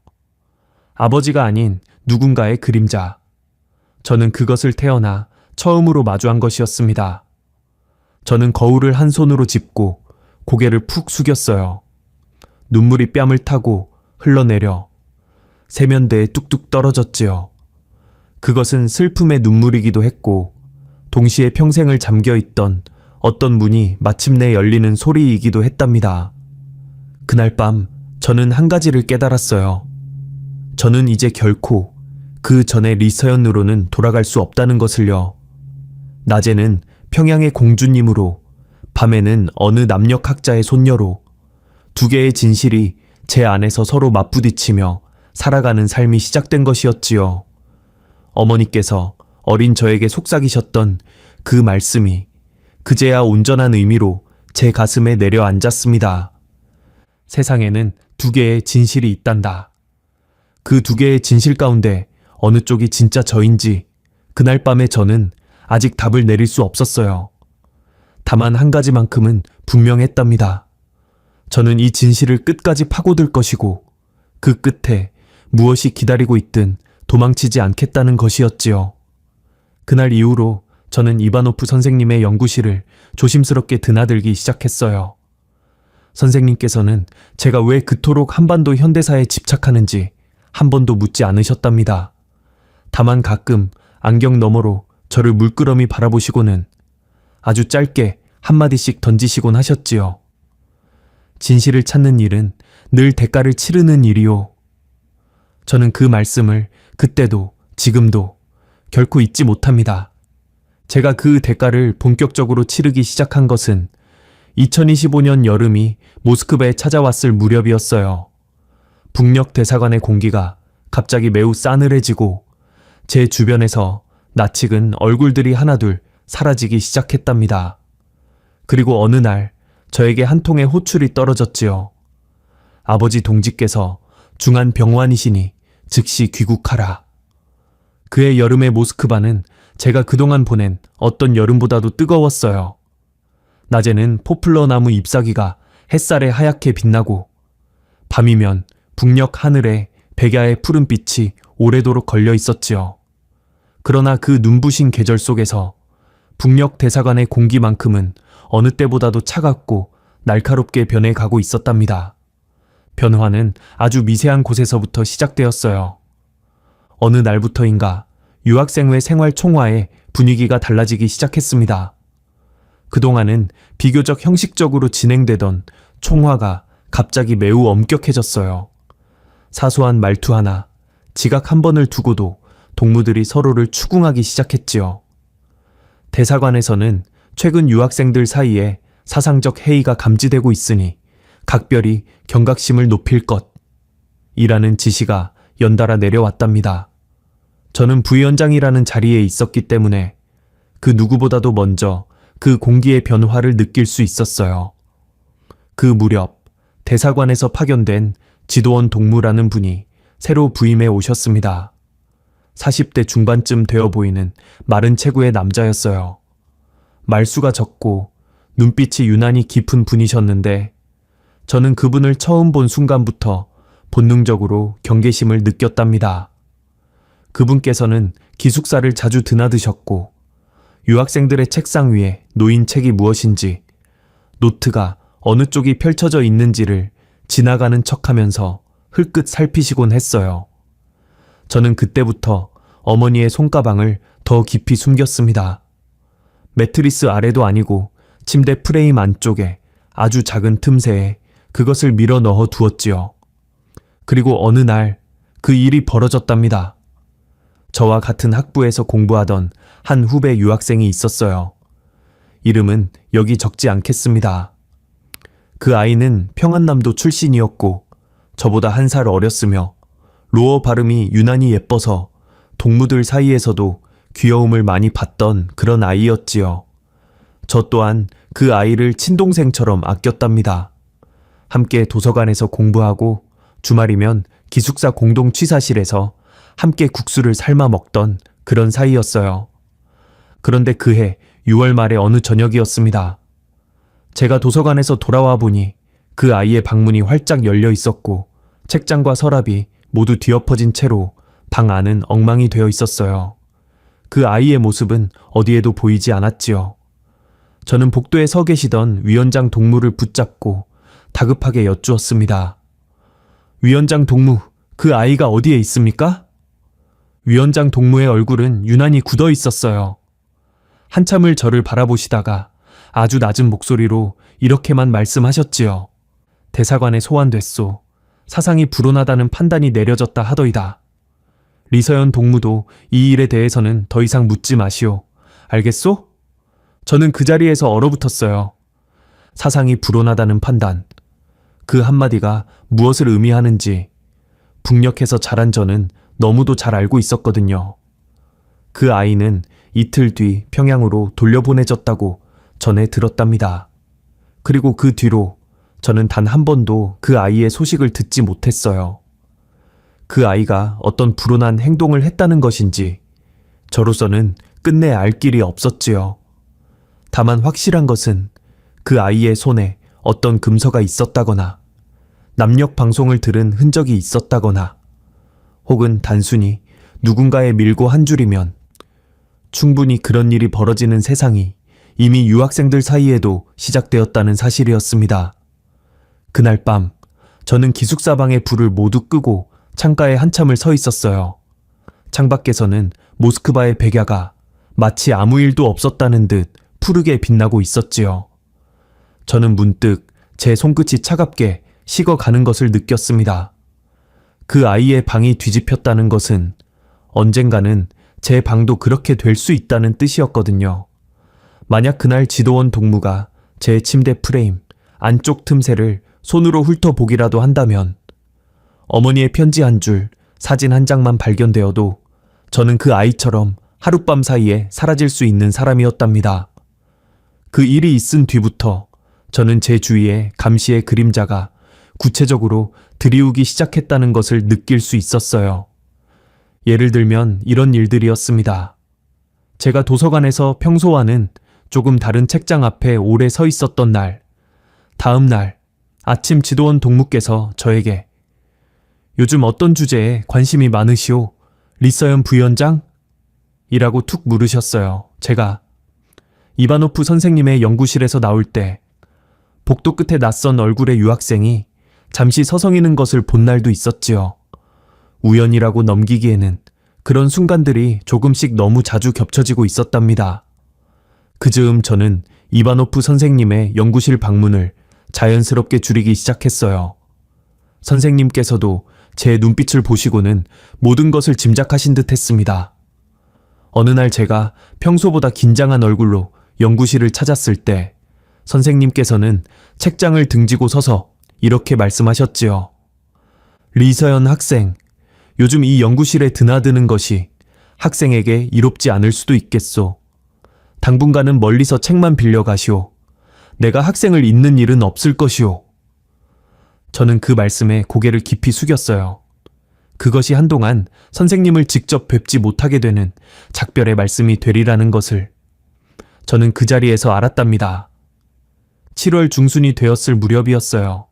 아버지가 아닌 누군가의 그림자. 저는 그것을 태어나 처음으로 마주한 것이었습니다. 저는 거울을 한 손으로 짚고 고개를 푹 숙였어요. 눈물이 뺨을 타고 흘러내려 세면대에 뚝뚝 떨어졌지요. 그것은 슬픔의 눈물이기도 했고 동시에 평생을 잠겨있던 어떤 문이 마침내 열리는 소리이기도 했답니다. 그날 밤 저는 한 가지를 깨달았어요. 저는 이제 결코 그 전의 리서연으로는 돌아갈 수 없다는 것을요. 낮에는 평양의 공주님으로, 밤에는 어느 남녘 학자의 손녀로 두 개의 진실이 제 안에서 서로 맞부딪히며 살아가는 삶이 시작된 것이었지요. 어머니께서 어린 저에게 속삭이셨던 그 말씀이 그제야 온전한 의미로 제 가슴에 내려앉았습니다. 세상에는 두 개의 진실이 있단다. 그 두 개의 진실 가운데 어느 쪽이 진짜 저인지 그날 밤에 저는 아직 답을 내릴 수 없었어요. 다만 한 가지만큼은 분명했답니다. 저는 이 진실을 끝까지 파고들 것이고 그 끝에 무엇이 기다리고 있든 도망치지 않겠다는 것이었지요. 그날 이후로 저는 이바노프 선생님의 연구실을 조심스럽게 드나들기 시작했어요. 선생님께서는 제가 왜 그토록 한반도 현대사에 집착하는지 한 번도 묻지 않으셨답니다. 다만 가끔 안경 너머로 저를 물끄러미 바라보시고는 아주 짧게 한마디씩 던지시곤 하셨지요. 진실을 찾는 일은 늘 대가를 치르는 일이요. 저는 그 말씀을 그때도 지금도 결코 잊지 못합니다. 제가 그 대가를 본격적으로 치르기 시작한 것은 2025년 여름이 모스크바에 찾아왔을 무렵이었어요. 북녘 대사관의 공기가 갑자기 매우 싸늘해지고 제 주변에서 낯익은 얼굴들이 하나둘 사라지기 시작했답니다. 그리고 어느 날 저에게 한 통의 호출이 떨어졌지요. 아버지 동지께서 중한 병환이시니 즉시 귀국하라. 그해 여름의 모스크바는 제가 그동안 보낸 어떤 여름보다도 뜨거웠어요. 낮에는 포플러 나무 잎사귀가 햇살에 하얗게 빛나고 밤이면 북녘 하늘에 백야의 푸른 빛이 오래도록 걸려 있었지요. 그러나 그 눈부신 계절 속에서 북녘 대사관의 공기만큼은 어느 때보다도 차갑고 날카롭게 변해가고 있었답니다. 변화는 아주 미세한 곳에서부터 시작되었어요. 어느 날부터인가 유학생회 생활 총화의 분위기가 달라지기 시작했습니다. 그동안은 비교적 형식적으로 진행되던 총화가 갑자기 매우 엄격해졌어요. 사소한 말투 하나, 지각 한 번을 두고도 동무들이 서로를 추궁하기 시작했지요. 대사관에서는 최근 유학생들 사이에 사상적 해이가 감지되고 있으니 각별히 경각심을 높일 것이라는 지시가 연달아 내려왔답니다. 저는 부위원장이라는 자리에 있었기 때문에 그 누구보다도 먼저 그 공기의 변화를 느낄 수 있었어요. 그 무렵 대사관에서 파견된 지도원 동무라는 분이 새로 부임해 오셨습니다. 40대 중반쯤 되어 보이는 마른 체구의 남자였어요. 말수가 적고 눈빛이 유난히 깊은 분이셨는데 저는 그분을 처음 본 순간부터 본능적으로 경계심을 느꼈답니다. 그분께서는 기숙사를 자주 드나드셨고 유학생들의 책상 위에 놓인 책이 무엇인지, 노트가 어느 쪽이 펼쳐져 있는지를 지나가는 척하면서 흘끗 살피시곤 했어요. 저는 그때부터 어머니의 손가방을 더 깊이 숨겼습니다. 매트리스 아래도 아니고 침대 프레임 안쪽에 아주 작은 틈새에 그것을 밀어 넣어 두었지요. 그리고 어느 날 그 일이 벌어졌답니다. 저와 같은 학부에서 공부하던 한 후배 유학생이 있었어요. 이름은 여기 적지 않겠습니다. 그 아이는 평안남도 출신이었고 저보다 한 살 어렸으며 로어 발음이 유난히 예뻐서 동무들 사이에서도 귀여움을 많이 받던 그런 아이였지요. 저 또한 그 아이를 친동생처럼 아꼈답니다. 함께 도서관에서 공부하고 주말이면 기숙사 공동 취사실에서 함께 국수를 삶아 먹던 그런 사이였어요. 그런데 그해 6월 말의 어느 저녁이었습니다. 제가 도서관에서 돌아와 보니 그 아이의 방문이 활짝 열려 있었고 책장과 서랍이 모두 뒤엎어진 채로 방 안은 엉망이 되어 있었어요. 그 아이의 모습은 어디에도 보이지 않았지요. 저는 복도에 서 계시던 위원장 동무를 붙잡고 다급하게 여쭈었습니다. 위원장 동무, 그 아이가 어디에 있습니까? 위원장 동무의 얼굴은 유난히 굳어 있었어요. 한참을 저를 바라보시다가 아주 낮은 목소리로 이렇게만 말씀하셨지요. 대사관에 소환됐소. 사상이 불온하다는 판단이 내려졌다 하더이다. 리서연 동무도 이 일에 대해서는 더 이상 묻지 마시오. 알겠소? 저는 그 자리에서 얼어붙었어요. 사상이 불온하다는 판단. 그 한마디가 무엇을 의미하는지 북녘에서 자란 저는 너무도 잘 알고 있었거든요. 그 아이는 이틀 뒤 평양으로 돌려보내졌다고 전해 들었답니다. 그리고 그 뒤로 저는 단 한 번도 그 아이의 소식을 듣지 못했어요. 그 아이가 어떤 불온한 행동을 했다는 것인지 저로서는 끝내 알 길이 없었지요. 다만 확실한 것은 그 아이의 손에 어떤 금서가 있었다거나 남녘 방송을 들은 흔적이 있었다거나 혹은 단순히 누군가의 밀고 한 줄이면 충분히 그런 일이 벌어지는 세상이 이미 유학생들 사이에도 시작되었다는 사실이었습니다. 그날 밤 저는 기숙사 방의 불을 모두 끄고 창가에 한참을 서 있었어요. 창밖에서는 모스크바의 백야가 마치 아무 일도 없었다는 듯 푸르게 빛나고 있었지요. 저는 문득 제 손끝이 차갑게 식어가는 것을 느꼈습니다. 그 아이의 방이 뒤집혔다는 것은 언젠가는 제 방도 그렇게 될 수 있다는 뜻이었거든요. 만약 그날 지도원 동무가 제 침대 프레임 안쪽 틈새를 손으로 훑어보기라도 한다면 어머니의 편지 한 줄, 사진 한 장만 발견되어도 저는 그 아이처럼 하룻밤 사이에 사라질 수 있는 사람이었답니다. 그 일이 있은 뒤부터 저는 제 주위에 감시의 그림자가 구체적으로 드리우기 시작했다는 것을 느낄 수 있었어요. 예를 들면 이런 일들이었습니다. 제가 도서관에서 평소와는 조금 다른 책장 앞에 오래 서 있었던 날, 다음 날 아침 지도원 동무께서 저에게 요즘 어떤 주제에 관심이 많으시오? 리서연 부위원장? 이라고 툭 물으셨어요. 제가 이바노프 선생님의 연구실에서 나올 때 복도 끝에 낯선 얼굴의 유학생이 잠시 서성이는 것을 본 날도 있었지요. 우연이라고 넘기기에는 그런 순간들이 조금씩 너무 자주 겹쳐지고 있었답니다. 그 즈음 저는 이바노프 선생님의 연구실 방문을 자연스럽게 줄이기 시작했어요. 선생님께서도 제 눈빛을 보시고는 모든 것을 짐작하신 듯 했습니다. 어느 날 제가 평소보다 긴장한 얼굴로 연구실을 찾았을 때 선생님께서는 책장을 등지고 서서 이렇게 말씀하셨지요. 리서연 학생, 요즘 이 연구실에 드나드는 것이 학생에게 이롭지 않을 수도 있겠소. 당분간은 멀리서 책만 빌려 가시오. 내가 학생을 잇는 일은 없을 것이오. 저는 그 말씀에 고개를 깊이 숙였어요. 그것이 한동안 선생님을 직접 뵙지 못하게 되는 작별의 말씀이 되리라는 것을 저는 그 자리에서 알았답니다. 7월 중순이 되었을 무렵이었어요.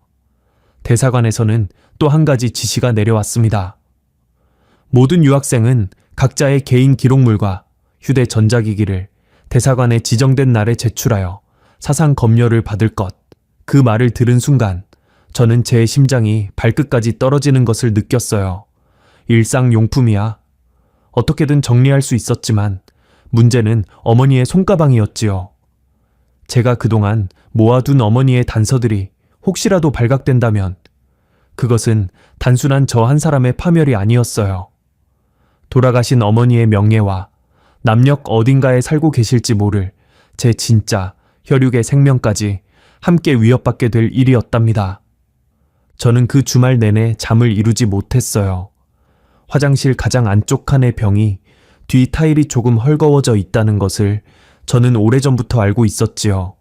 대사관에서는 또 한 가지 지시가 내려왔습니다. 모든 유학생은 각자의 개인 기록물과 휴대 전자기기를 대사관에 지정된 날에 제출하여 사상 검열을 받을 것. 그 말을 들은 순간 저는 제 심장이 발끝까지 떨어지는 것을 느꼈어요. 일상용품이야. 어떻게든 정리할 수 있었지만 문제는 어머니의 손가방이었지요. 제가 그동안 모아둔 어머니의 단서들이 혹시라도 발각된다면 그것은 단순한 저 한 사람의 파멸이 아니었어요. 돌아가신 어머니의 명예와 남녘 어딘가에 살고 계실지 모를 제 진짜 혈육의 생명까지 함께 위협받게 될 일이었답니다. 저는 그 주말 내내 잠을 이루지 못했어요. 화장실 가장 안쪽 칸의 병이 뒤 타일이 조금 헐거워져 있다는 것을 저는 오래전부터 알고 있었지요.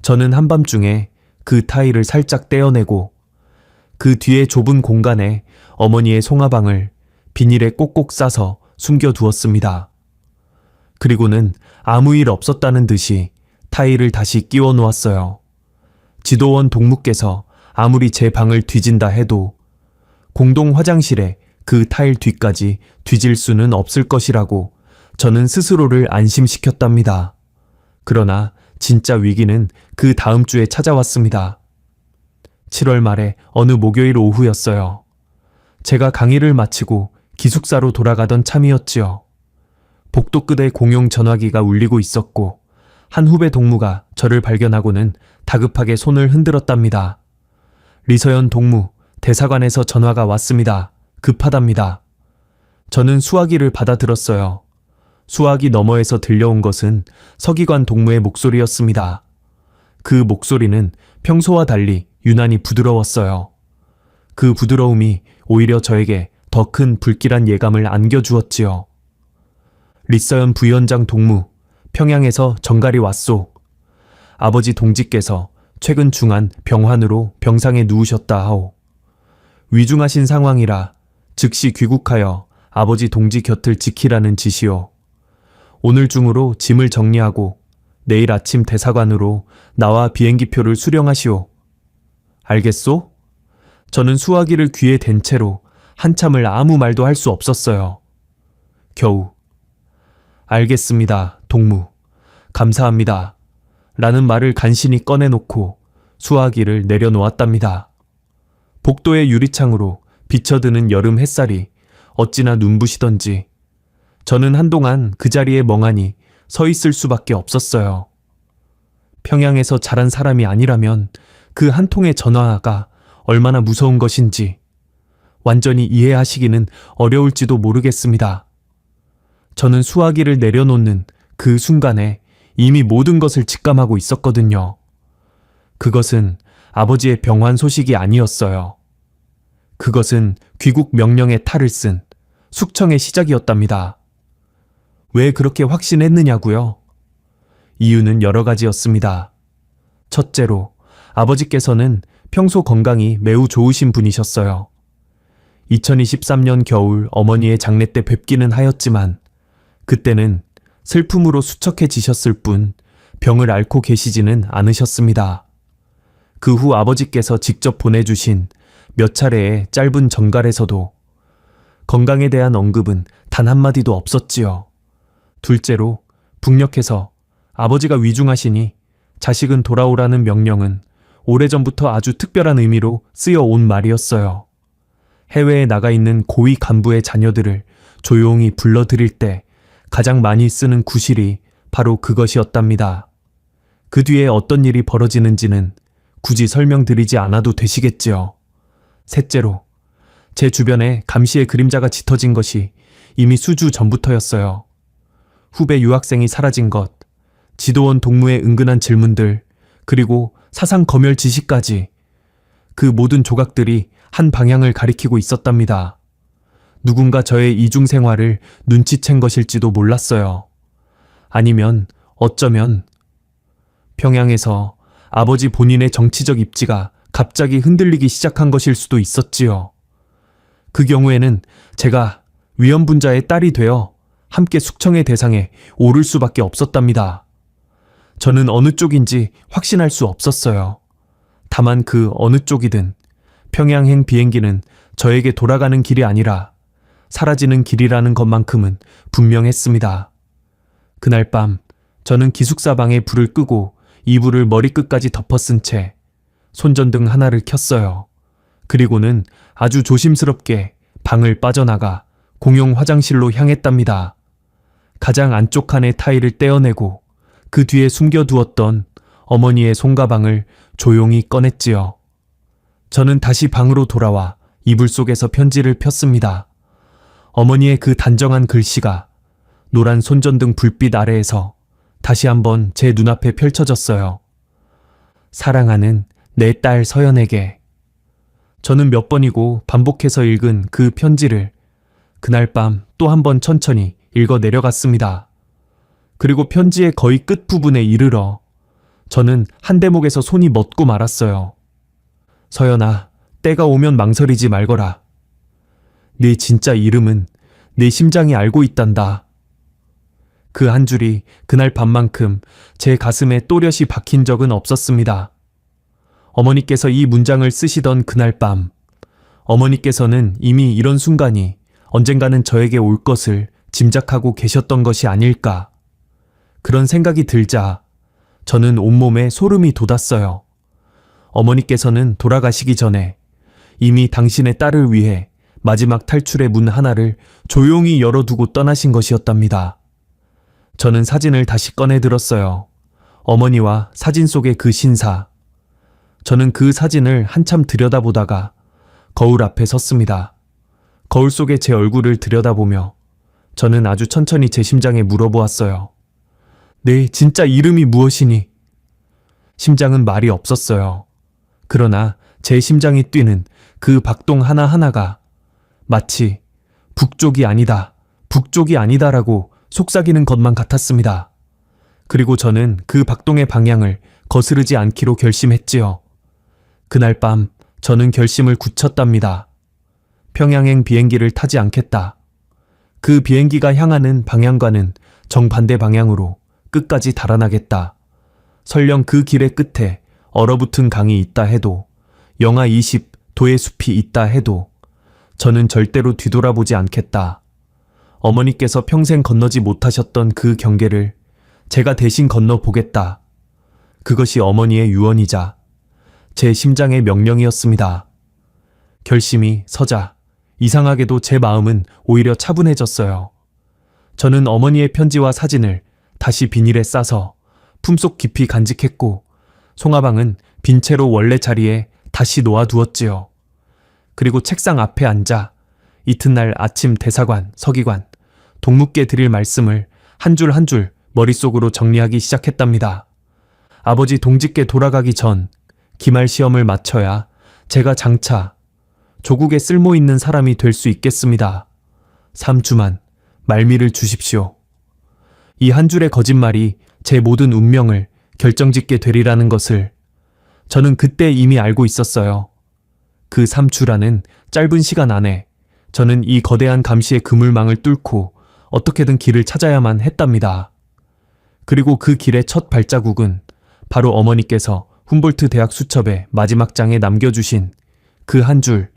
저는 한밤중에 그 타일을 살짝 떼어내고 그 뒤에 좁은 공간에 어머니의 송화방을 비닐에 꼭꼭 싸서 숨겨두었습니다. 그리고는 아무 일 없었다는 듯이 타일을 다시 끼워 놓았어요. 지도원 동무께서 아무리 제 방을 뒤진다 해도 공동 화장실에 그 타일 뒤까지 뒤질 수는 없을 것이라고 저는 스스로를 안심시켰답니다. 그러나 진짜 위기는 그 다음 주에 찾아왔습니다. 7월 말에 어느 목요일 오후였어요. 제가 강의를 마치고 기숙사로 돌아가던 참이었지요. 복도 끝에 공용 전화기가 울리고 있었고 한 후배 동무가 저를 발견하고는 다급하게 손을 흔들었답니다. 리서연 동무, 대사관에서 전화가 왔습니다. 급하답니다. 저는 수화기를 받아들었어요. 수화기 너머에서 들려온 것은 서기관 동무의 목소리였습니다. 그 목소리는 평소와 달리 유난히 부드러웠어요. 그 부드러움이 오히려 저에게 더 큰 불길한 예감을 안겨주었지요. 리서연 부위원장 동무, 평양에서 전갈이 왔소. 아버지 동지께서 최근 중한 병환으로 병상에 누우셨다 하오. 위중하신 상황이라 즉시 귀국하여 아버지 동지 곁을 지키라는 지시오. 오늘 중으로 짐을 정리하고 내일 아침 대사관으로 나와 비행기표를 수령하시오. 알겠소? 저는 수화기를 귀에 댄 채로 한참을 아무 말도 할 수 없었어요. 겨우 알겠습니다, 동무. 감사합니다. 라는 말을 간신히 꺼내놓고 수화기를 내려놓았답니다. 복도의 유리창으로 비쳐드는 여름 햇살이 어찌나 눈부시던지 저는 한동안 그 자리에 멍하니 서 있을 수밖에 없었어요. 평양에서 자란 사람이 아니라면 그 한 통의 전화가 얼마나 무서운 것인지 완전히 이해하시기는 어려울지도 모르겠습니다. 저는 수화기를 내려놓는 그 순간에 이미 모든 것을 직감하고 있었거든요. 그것은 아버지의 병환 소식이 아니었어요. 그것은 귀국 명령의 탈을 쓴 숙청의 시작이었답니다. 왜 그렇게 확신했느냐고요? 이유는 여러 가지였습니다. 첫째로 아버지께서는 평소 건강이 매우 좋으신 분이셨어요. 2023년 겨울 어머니의 장례 때 뵙기는 하였지만 그때는 슬픔으로 수척해지셨을 뿐 병을 앓고 계시지는 않으셨습니다. 그 후 아버지께서 직접 보내주신 몇 차례의 짧은 전갈에서도 건강에 대한 언급은 단 한마디도 없었지요. 둘째로 북녘에서 아버지가 위중하시니 자식은 돌아오라는 명령은 오래전부터 아주 특별한 의미로 쓰여온 말이었어요. 해외에 나가 있는 고위 간부의 자녀들을 조용히 불러들일 때 가장 많이 쓰는 구실이 바로 그것이었답니다. 그 뒤에 어떤 일이 벌어지는지는 굳이 설명드리지 않아도 되시겠지요. 셋째로 제 주변에 감시의 그림자가 짙어진 것이 이미 수주 전부터였어요. 후배 유학생이 사라진 것, 지도원 동무의 은근한 질문들, 그리고 사상 검열 지시까지 그 모든 조각들이 한 방향을 가리키고 있었답니다. 누군가 저의 이중 생활을 눈치챈 것일지도 몰랐어요. 아니면 어쩌면 평양에서 아버지 본인의 정치적 입지가 갑자기 흔들리기 시작한 것일 수도 있었지요. 그 경우에는 제가 위험분자의 딸이 되어 함께 숙청의 대상에 오를 수밖에 없었답니다. 저는 어느 쪽인지 확신할 수 없었어요. 다만 그 어느 쪽이든 평양행 비행기는 저에게 돌아가는 길이 아니라 사라지는 길이라는 것만큼은 분명했습니다. 그날 밤 저는 기숙사 방에 불을 끄고 이불을 머리끝까지 덮어쓴 채 손전등 하나를 켰어요. 그리고는 아주 조심스럽게 방을 빠져나가 공용 화장실로 향했답니다. 가장 안쪽 칸의 타일을 떼어내고 그 뒤에 숨겨두었던 어머니의 손가방을 조용히 꺼냈지요. 저는 다시 방으로 돌아와 이불 속에서 편지를 폈습니다. 어머니의 그 단정한 글씨가 노란 손전등 불빛 아래에서 다시 한번 제 눈앞에 펼쳐졌어요. 사랑하는 내 딸 서연에게. 저는 몇 번이고 반복해서 읽은 그 편지를 그날 밤 또 한 번 천천히 읽어 내려갔습니다. 그리고 편지의 거의 끝부분에 이르러 저는 한 대목에서 손이 멎고 말았어요. 서연아, 때가 오면 망설이지 말거라. 네 진짜 이름은 내 심장이 알고 있단다. 그 한 줄이 그날 밤만큼 제 가슴에 또렷이 박힌 적은 없었습니다. 어머니께서 이 문장을 쓰시던 그날 밤, 어머니께서는 이미 이런 순간이 언젠가는 저에게 올 것을 짐작하고 계셨던 것이 아닐까. 그런 생각이 들자 저는 온몸에 소름이 돋았어요. 어머니께서는 돌아가시기 전에 이미 당신의 딸을 위해 마지막 탈출의 문 하나를 조용히 열어두고 떠나신 것이었답니다. 저는 사진을 다시 꺼내 들었어요. 어머니와 사진 속의 그 신사. 저는 그 사진을 한참 들여다보다가 거울 앞에 섰습니다. 거울 속에 제 얼굴을 들여다보며 저는 아주 천천히 제 심장에 물어보았어요. 내 진짜 이름이 무엇이니? 심장은 말이 없었어요. 그러나 제 심장이 뛰는 그 박동 하나하나가 마치 북쪽이 아니다, 북쪽이 아니다라고 속삭이는 것만 같았습니다. 그리고 저는 그 박동의 방향을 거스르지 않기로 결심했지요. 그날 밤 저는 결심을 굳혔답니다. 평양행 비행기를 타지 않겠다. 그 비행기가 향하는 방향과는 정반대 방향으로 끝까지 달아나겠다. 설령 그 길의 끝에 얼어붙은 강이 있다 해도, 영하 20도의 숲이 있다 해도 저는 절대로 뒤돌아보지 않겠다. 어머니께서 평생 건너지 못하셨던 그 경계를 제가 대신 건너보겠다. 그것이 어머니의 유언이자 제 심장의 명령이었습니다. 결심이 서자 이상하게도 제 마음은 오히려 차분해졌어요. 저는 어머니의 편지와 사진을 다시 비닐에 싸서 품속 깊이 간직했고 송화방은 빈 채로 원래 자리에 다시 놓아두었지요. 그리고 책상 앞에 앉아 이튿날 아침 대사관, 서기관, 동무께 드릴 말씀을 한 줄 한 줄 머릿속으로 정리하기 시작했답니다. 아버지 동직께 돌아가기 전 기말 시험을 마쳐야 제가 장차 조국에 쓸모있는 사람이 될 수 있겠습니다. 3주만 말미를 주십시오. 이 한 줄의 거짓말이 제 모든 운명을 결정짓게 되리라는 것을 저는 그때 이미 알고 있었어요. 그 3주라는 짧은 시간 안에 저는 이 거대한 감시의 그물망을 뚫고 어떻게든 길을 찾아야만 했답니다. 그리고 그 길의 첫 발자국은 바로 어머니께서 훔볼트 대학 수첩의 마지막 장에 남겨주신 그 한 줄,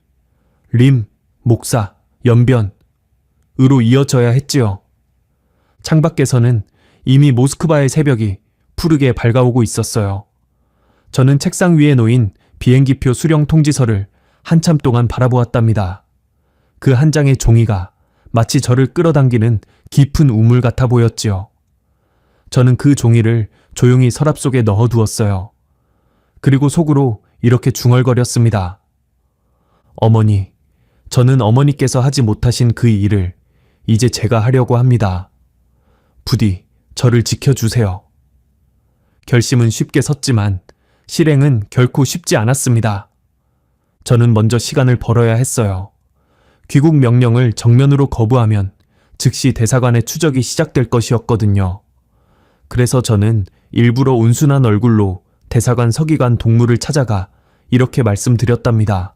림, 목사, 연변으로 이어져야 했지요. 창밖에서는 이미 모스크바의 새벽이 푸르게 밝아오고 있었어요. 저는 책상 위에 놓인 비행기표 수령 통지서를 한참 동안 바라보았답니다. 그 한 장의 종이가 마치 저를 끌어당기는 깊은 우물 같아 보였지요. 저는 그 종이를 조용히 서랍 속에 넣어두었어요. 그리고 속으로 이렇게 중얼거렸습니다. 어머니, 저는 어머니께서 하지 못하신 그 일을 이제 제가 하려고 합니다. 부디 저를 지켜주세요. 결심은 쉽게 섰지만 실행은 결코 쉽지 않았습니다. 저는 먼저 시간을 벌어야 했어요. 귀국 명령을 정면으로 거부하면 즉시 대사관의 추적이 시작될 것이었거든요. 그래서 저는 일부러 온순한 얼굴로 대사관 서기관 동무를 찾아가 이렇게 말씀드렸답니다.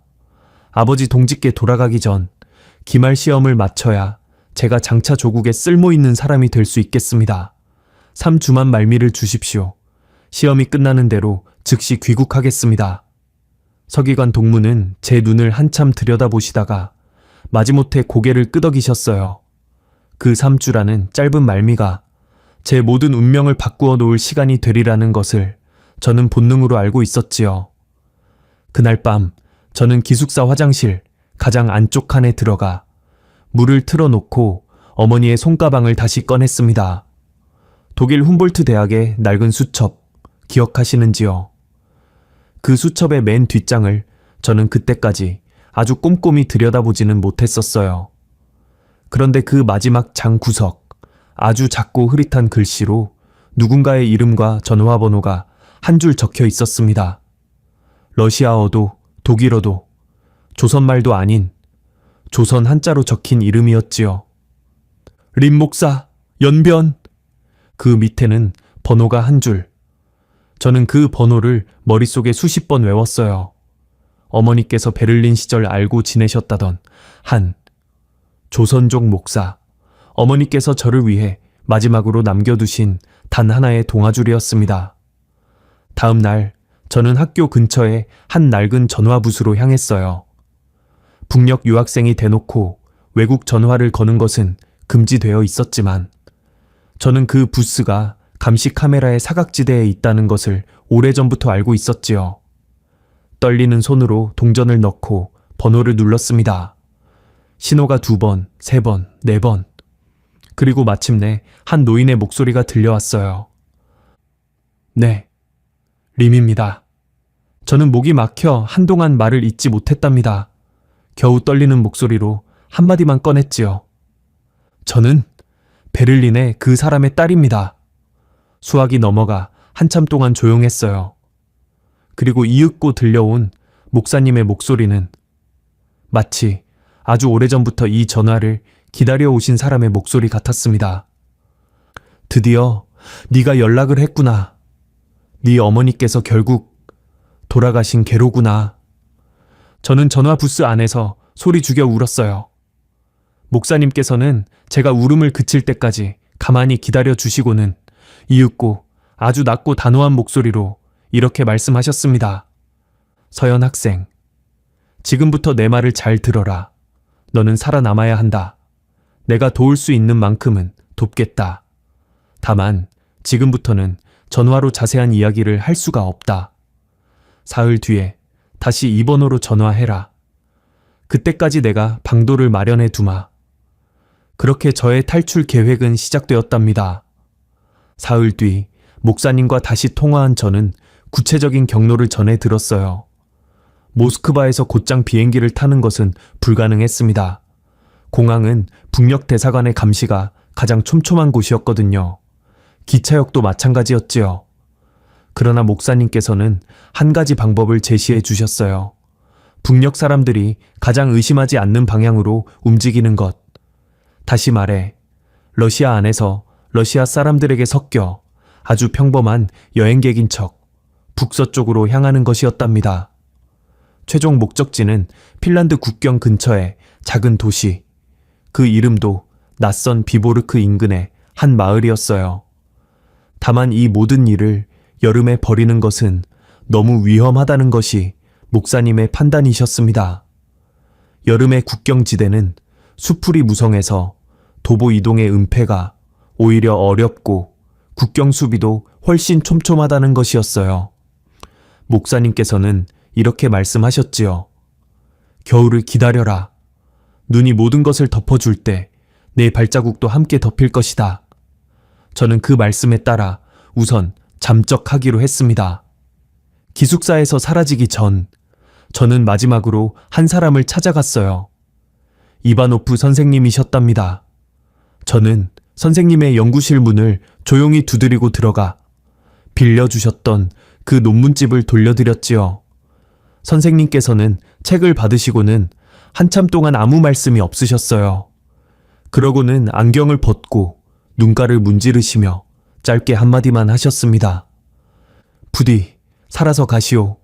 아버지 동직께 돌아가기 전 기말 시험을 마쳐야 제가 장차 조국에 쓸모 있는 사람이 될 수 있겠습니다. 3주만 말미를 주십시오. 시험이 끝나는 대로 즉시 귀국하겠습니다. 서기관 동무는 제 눈을 한참 들여다보시다가 마지못해 고개를 끄덕이셨어요. 그 3주라는 짧은 말미가 제 모든 운명을 바꾸어 놓을 시간이 되리라는 것을 저는 본능으로 알고 있었지요. 그날 밤 저는 기숙사 화장실 가장 안쪽 칸에 들어가 물을 틀어놓고 어머니의 손가방을 다시 꺼냈습니다. 독일 훔볼트 대학의 낡은 수첩 기억하시는지요? 그 수첩의 맨 뒷장을 저는 그때까지 아주 꼼꼼히 들여다보지는 못했었어요. 그런데 그 마지막 장 구석, 아주 작고 흐릿한 글씨로 누군가의 이름과 전화번호가 한 줄 적혀 있었습니다. 러시아어도 독일어도 조선말도 아닌 조선 한자로 적힌 이름이었지요. 림 목사, 연변. 그 밑에는 번호가 한 줄. 저는 그 번호를 머릿속에 수십 번 외웠어요. 어머니께서 베를린 시절 알고 지내셨다던 한 조선족 목사, 어머니께서 저를 위해 마지막으로 남겨두신 단 하나의 동아줄이었습니다. 다음 날 저는 학교 근처에 한 낡은 전화부스로 향했어요. 북녘 유학생이 대놓고 외국 전화를 거는 것은 금지되어 있었지만 저는 그 부스가 감시 카메라의 사각지대에 있다는 것을 오래전부터 알고 있었지요. 떨리는 손으로 동전을 넣고 번호를 눌렀습니다. 신호가 2번, 3번, 4번. 그리고 마침내 한 노인의 목소리가 들려왔어요. 네, 림입니다. 저는 목이 막혀 한동안 말을 잇지 못했답니다. 겨우 떨리는 목소리로 한마디만 꺼냈지요. 저는 베를린의 그 사람의 딸입니다. 수학이 넘어가 한참 동안 조용했어요. 그리고 이윽고 들려온 목사님의 목소리는 마치 아주 오래전부터 이 전화를 기다려오신 사람의 목소리 같았습니다. 드디어 네가 연락을 했구나. 네 어머니께서 결국 돌아가신 게로구나. 저는 전화 부스 안에서 소리 죽여 울었어요. 목사님께서는 제가 울음을 그칠 때까지 가만히 기다려 주시고는 이윽고 아주 낮고 단호한 목소리로 이렇게 말씀하셨습니다. 서연 학생, 지금부터 내 말을 잘 들어라. 너는 살아남아야 한다. 내가 도울 수 있는 만큼은 돕겠다. 다만 지금부터는 전화로 자세한 이야기를 할 수가 없다. 사흘 뒤에 다시 이 번호로 전화해라. 그때까지 내가 방도를 마련해 두마. 그렇게 저의 탈출 계획은 시작되었답니다. 사흘 뒤 목사님과 다시 통화한 저는 구체적인 경로를 전해 들었어요. 모스크바에서 곧장 비행기를 타는 것은 불가능했습니다. 공항은 북녘 대사관의 감시가 가장 촘촘한 곳이었거든요. 기차역도 마찬가지였지요. 그러나 목사님께서는 한 가지 방법을 제시해 주셨어요. 북녘 사람들이 가장 의심하지 않는 방향으로 움직이는 것. 다시 말해, 러시아 안에서 러시아 사람들에게 섞여 아주 평범한 여행객인 척 북서쪽으로 향하는 것이었답니다. 최종 목적지는 핀란드 국경 근처의 작은 도시, 그 이름도 낯선 비보르크 인근의 한 마을이었어요. 다만 이 모든 일을 여름에 벌이는 것은 너무 위험하다는 것이 목사님의 판단이셨습니다. 여름의 국경지대는 수풀이 무성해서 도보 이동의 은폐가 오히려 어렵고 국경 수비도 훨씬 촘촘하다는 것이었어요. 목사님께서는 이렇게 말씀하셨지요. 겨울을 기다려라. 눈이 모든 것을 덮어줄 때 내 발자국도 함께 덮일 것이다. 저는 그 말씀에 따라 우선 잠적하기로 했습니다. 기숙사에서 사라지기 전 저는 마지막으로 한 사람을 찾아갔어요. 이바노프 선생님이셨답니다. 저는 선생님의 연구실 문을 조용히 두드리고 들어가 빌려주셨던 그 논문집을 돌려드렸지요. 선생님께서는 책을 받으시고는 한참 동안 아무 말씀이 없으셨어요. 그러고는 안경을 벗고 눈가를 문지르시며 짧게 한마디만 하셨습니다. 부디 살아서 가시오.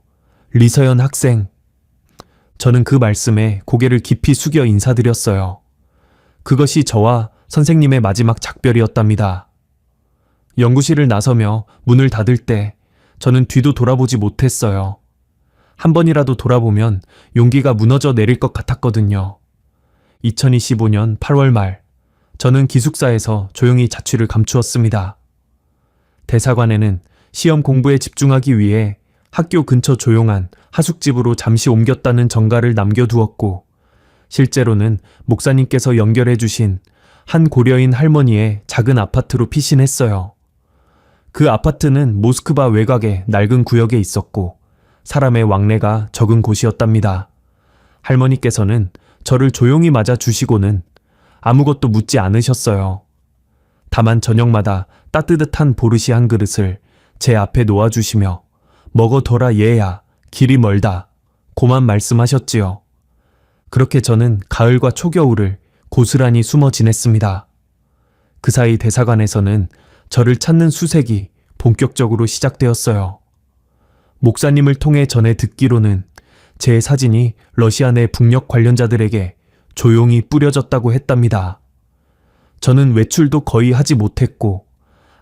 리서연 학생. 저는 그 말씀에 고개를 깊이 숙여 인사드렸어요. 그것이 저와 선생님의 마지막 작별이었답니다. 연구실을 나서며 문을 닫을 때 저는 뒤도 돌아보지 못했어요. 한 번이라도 돌아보면 용기가 무너져 내릴 것 같았거든요. 2025년 8월 말, 저는 기숙사에서 조용히 자취를 감추었습니다. 대사관에는 시험 공부에 집중하기 위해 학교 근처 조용한 하숙집으로 잠시 옮겼다는 정가를 남겨두었고, 실제로는 목사님께서 연결해 주신 한 고려인 할머니의 작은 아파트로 피신했어요. 그 아파트는 모스크바 외곽의 낡은 구역에 있었고 사람의 왕래가 적은 곳이었답니다. 할머니께서는 저를 조용히 맞아 주시고는 아무것도 묻지 않으셨어요. 다만 저녁마다 따뜻한 보르시 한 그릇을 제 앞에 놓아주시며 먹어둬라 얘야, 길이 멀다 고만 말씀하셨지요. 그렇게 저는 가을과 초겨울을 고스란히 숨어 지냈습니다. 그 사이 대사관에서는 저를 찾는 수색이 본격적으로 시작되었어요. 목사님을 통해 전해 듣기로는 제 사진이 러시아 내 북녘 관련자들에게 조용히 뿌려졌다고 했답니다. 저는 외출도 거의 하지 못했고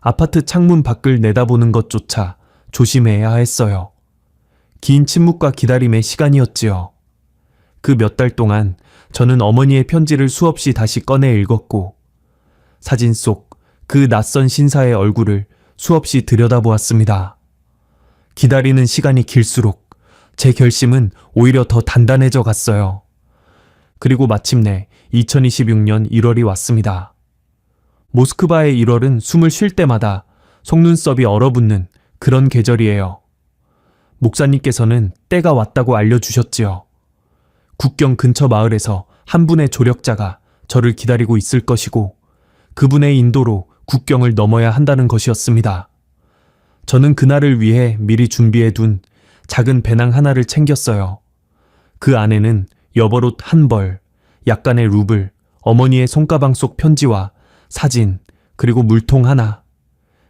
아파트 창문 밖을 내다보는 것조차 조심해야 했어요. 긴 침묵과 기다림의 시간이었지요. 그 몇 달 동안 저는 어머니의 편지를 수없이 다시 꺼내 읽었고 사진 속 그 낯선 신사의 얼굴을 수없이 들여다보았습니다. 기다리는 시간이 길수록 제 결심은 오히려 더 단단해져 갔어요. 그리고 마침내 2026년 1월이 왔습니다. 모스크바의 1월은 숨을 쉴 때마다 속눈썹이 얼어붙는 그런 계절이에요. 목사님께서는 때가 왔다고 알려주셨지요. 국경 근처 마을에서 한 분의 조력자가 저를 기다리고 있을 것이고 그분의 인도로 국경을 넘어야 한다는 것이었습니다. 저는 그날을 위해 미리 준비해둔 작은 배낭 하나를 챙겼어요. 그 안에는 여벌옷 한 벌, 약간의 루블, 어머니의 손가방 속 편지와 사진, 그리고 물통 하나.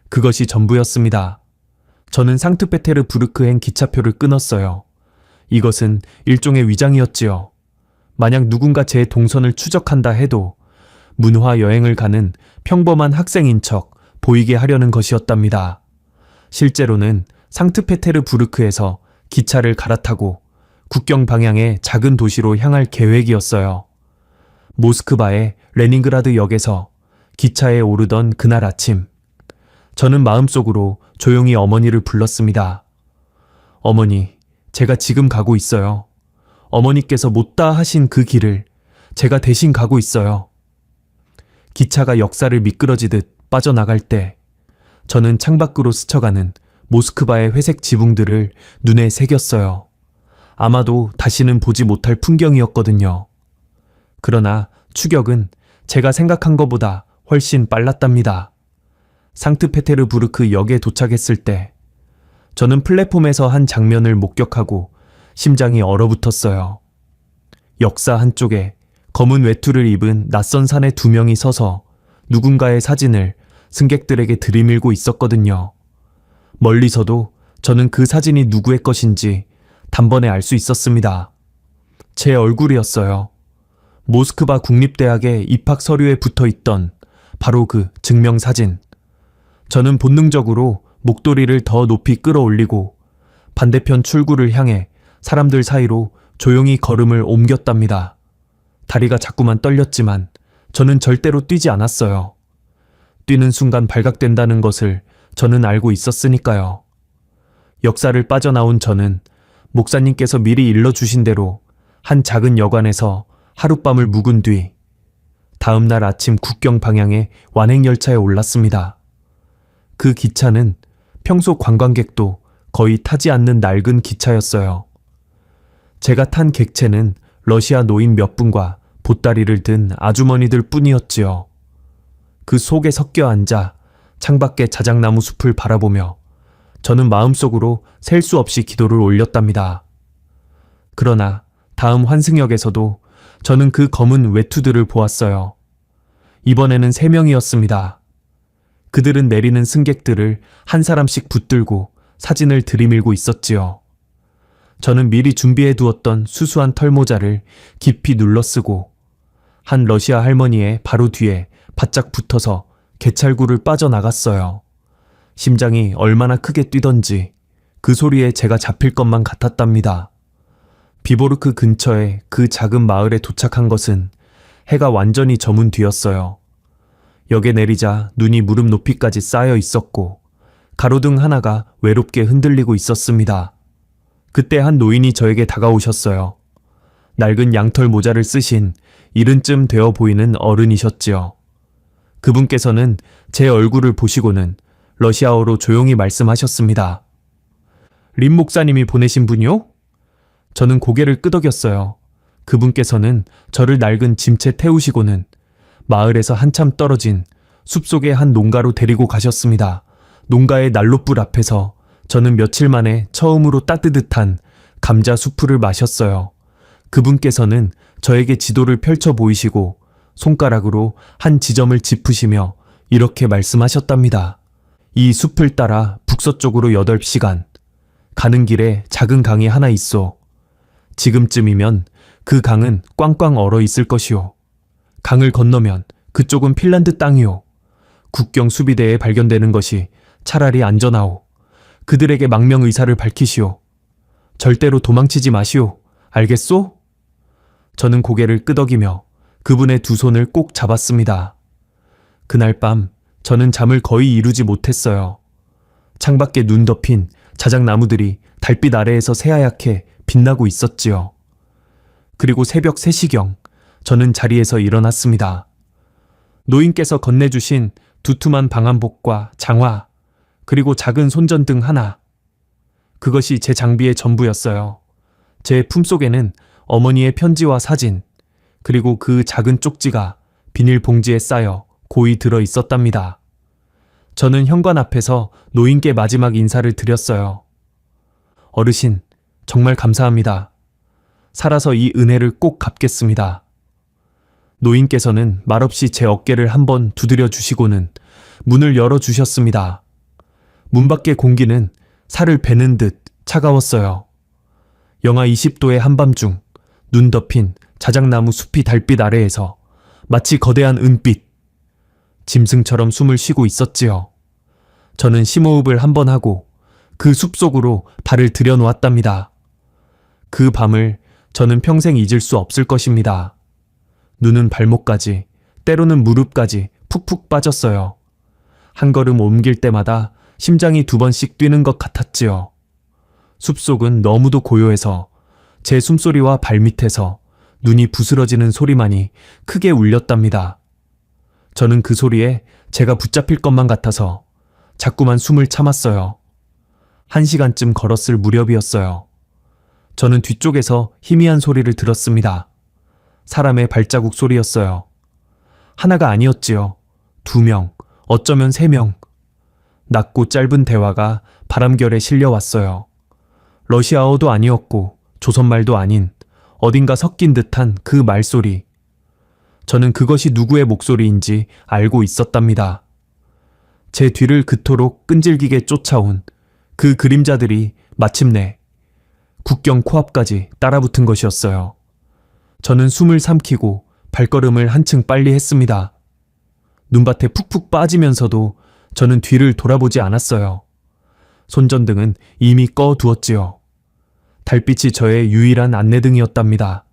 그것이 전부였습니다. 저는 상트페테르부르크행 기차표를 끊었어요. 이것은 일종의 위장이었지요. 만약 누군가 제 동선을 추적한다 해도 문화 여행을 가는 평범한 학생인 척 보이게 하려는 것이었답니다. 실제로는 상트페테르부르크에서 기차를 갈아타고 국경 방향의 작은 도시로 향할 계획이었어요. 모스크바의 레닌그라드 역에서 기차에 오르던 그날 아침, 저는 마음속으로 조용히 어머니를 불렀습니다. 어머니, 제가 지금 가고 있어요. 어머니께서 못다 하신 그 길을 제가 대신 가고 있어요. 기차가 역사를 미끄러지듯 빠져나갈 때 저는 창밖으로 스쳐가는 모스크바의 회색 지붕들을 눈에 새겼어요. 아마도 다시는 보지 못할 풍경이었거든요. 그러나 추격은 제가 생각한 것보다 훨씬 빨랐답니다. 상트페테르부르크 역에 도착했을 때 저는 플랫폼에서 한 장면을 목격하고 심장이 얼어붙었어요. 역사 한쪽에 검은 외투를 입은 낯선 사내 두 명이 서서 누군가의 사진을 승객들에게 들이밀고 있었거든요. 멀리서도 저는 그 사진이 누구의 것인지 단번에 알 수 있었습니다. 제 얼굴이었어요. 모스크바 국립대학의 입학 서류에 붙어 있던 바로 그 증명사진. 저는 본능적으로 목도리를 더 높이 끌어올리고 반대편 출구를 향해 사람들 사이로 조용히 걸음을 옮겼답니다. 다리가 자꾸만 떨렸지만 저는 절대로 뛰지 않았어요. 뛰는 순간 발각된다는 것을 저는 알고 있었으니까요. 역사를 빠져나온 저는 목사님께서 미리 일러주신 대로 한 작은 여관에서 하룻밤을 묵은 뒤 다음 날 아침 국경 방향의 완행열차에 올랐습니다. 그 기차는 평소 관광객도 거의 타지 않는 낡은 기차였어요. 제가 탄 객체는 러시아 노인 몇 분과 보따리를 든 아주머니들 뿐이었지요. 그 속에 섞여 앉아 창밖의 자작나무 숲을 바라보며 저는 마음속으로 셀 수 없이 기도를 올렸답니다. 그러나 다음 환승역에서도 저는 그 검은 외투들을 보았어요. 이번에는 3명이었습니다. 그들은 내리는 승객들을 한 사람씩 붙들고 사진을 들이밀고 있었지요. 저는 미리 준비해 두었던 수수한 털모자를 깊이 눌러 쓰고 한 러시아 할머니의 바로 뒤에 바짝 붙어서 개찰구를 빠져나갔어요. 심장이 얼마나 크게 뛰던지 그 소리에 제가 잡힐 것만 같았답니다. 비보르크 근처의 그 작은 마을에 도착한 것은 해가 완전히 저문 뒤였어요. 역에 내리자 눈이 무릎 높이까지 쌓여 있었고 가로등 하나가 외롭게 흔들리고 있었습니다. 그때 한 노인이 저에게 다가오셨어요. 낡은 양털 모자를 쓰신 이른쯤 되어 보이는 어른이셨지요. 그분께서는 제 얼굴을 보시고는 러시아어로 조용히 말씀하셨습니다. 림 목사님이 보내신 분이요? 저는 고개를 끄덕였어요. 그분께서는 저를 낡은 짐채 태우시고는 마을에서 한참 떨어진 숲속의 한 농가로 데리고 가셨습니다. 농가의 난로불 앞에서 저는 며칠 만에 처음으로 따뜻한 감자 수프를 마셨어요. 그분께서는 저에게 지도를 펼쳐 보이시고 손가락으로 한 지점을 짚으시며 이렇게 말씀하셨답니다. 이 숲을 따라 북서쪽으로 8시간, 가는 길에 작은 강이 하나 있어. 지금쯤이면 그 강은 꽝꽝 얼어 있을 것이오. 강을 건너면 그쪽은 핀란드 땅이오. 국경 수비대에 발견되는 것이 차라리 안전하오. 그들에게 망명 의사를 밝히시오. 절대로 도망치지 마시오. 알겠소? 저는 고개를 끄덕이며 그분의 두 손을 꼭 잡았습니다. 그날 밤 저는 잠을 거의 이루지 못했어요. 창밖에 눈 덮인 자작나무들이 달빛 아래에서 새하얗게 빛나고 있었지요. 그리고 새벽 3시경 저는 자리에서 일어났습니다. 노인께서 건네주신 두툼한 방한복과 장화, 그리고 작은 손전등 하나. 그것이 제 장비의 전부였어요. 제 품속에는 어머니의 편지와 사진, 그리고 그 작은 쪽지가 비닐봉지에 쌓여 고이 들어 있었답니다. 저는 현관 앞에서 노인께 마지막 인사를 드렸어요. 어르신, 정말 감사합니다. 살아서 이 은혜를 꼭 갚겠습니다. 노인께서는 말없이 제 어깨를 한번 두드려 주시고는 문을 열어 주셨습니다. 문 밖의 공기는 살을 베는 듯 차가웠어요. 영하 20도의 한밤중 눈 덮인 자작나무 숲이 달빛 아래에서 마치 거대한 은빛, 짐승처럼 숨을 쉬고 있었지요. 저는 심호흡을 한번 하고 그 숲속으로 발을 들여놓았답니다. 그 밤을 저는 평생 잊을 수 없을 것입니다. 눈은 발목까지, 때로는 무릎까지 푹푹 빠졌어요. 한 걸음 옮길 때마다 심장이 2번씩 뛰는 것 같았지요. 숲속은 너무도 고요해서 제 숨소리와 발밑에서 눈이 부스러지는 소리만이 크게 울렸답니다. 저는 그 소리에 제가 붙잡힐 것만 같아서 자꾸만 숨을 참았어요. 1시간쯤 걸었을 무렵이었어요. 저는 뒤쪽에서 희미한 소리를 들었습니다. 사람의 발자국 소리였어요. 하나가 아니었지요. 2명, 어쩌면 3명. 낮고 짧은 대화가 바람결에 실려왔어요. 러시아어도 아니었고 조선말도 아닌 어딘가 섞인 듯한 그 말소리. 저는 그것이 누구의 목소리인지 알고 있었답니다. 제 뒤를 그토록 끈질기게 쫓아온 그 그림자들이 마침내 국경 코앞까지 따라붙은 것이었어요. 저는 숨을 삼키고 발걸음을 한층 빨리 했습니다. 눈밭에 푹푹 빠지면서도 저는 뒤를 돌아보지 않았어요. 손전등은 이미 꺼두었지요. 달빛이 저의 유일한 안내등이었답니다.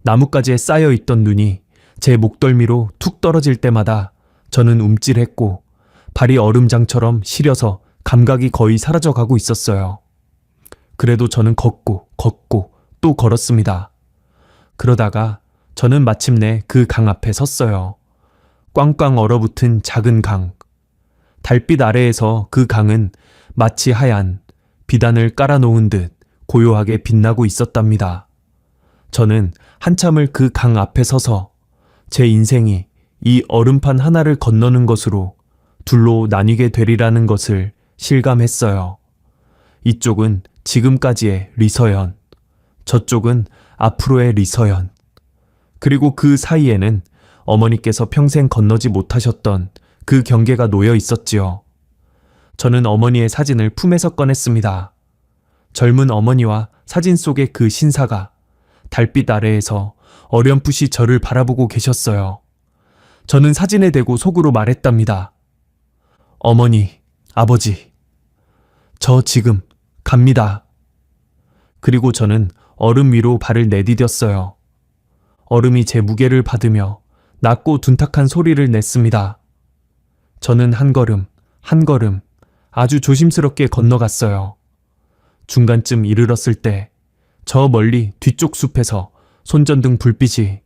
나뭇가지에 쌓여있던 눈이 제 목덜미로 툭 떨어질 때마다 저는 움찔했고 발이 얼음장처럼 시려서 감각이 거의 사라져가고 있었어요. 그래도 저는 걷고 또 걸었습니다. 그러다가 저는 마침내 그 강 앞에 섰어요. 꽝꽝 얼어붙은 작은 강. 달빛 아래에서 그 강은 마치 하얀 비단을 깔아놓은 듯 고요하게 빛나고 있었답니다. 저는 한참을 그 강 앞에 서서 제 인생이 이 얼음판 하나를 건너는 것으로 둘로 나뉘게 되리라는 것을 실감했어요. 이쪽은 지금까지의 리서연, 저쪽은 앞으로의 리서연, 그리고 그 사이에는 어머니께서 평생 건너지 못하셨던 그 경계가 놓여 있었지요. 저는 어머니의 사진을 품에서 꺼냈습니다. 젊은 어머니와 사진 속의 그 신사가 달빛 아래에서 어렴풋이 저를 바라보고 계셨어요. 저는 사진에 대고 속으로 말했답니다. 어머니, 아버지, 저 지금 갑니다. 그리고 저는 얼음 위로 발을 내디뎠어요. 얼음이 제 무게를 받으며 낮고 둔탁한 소리를 냈습니다. 저는 한 걸음, 한 걸음 아주 조심스럽게 건너갔어요. 중간쯤 이르렀을 때 저 멀리 뒤쪽 숲에서 손전등 불빛이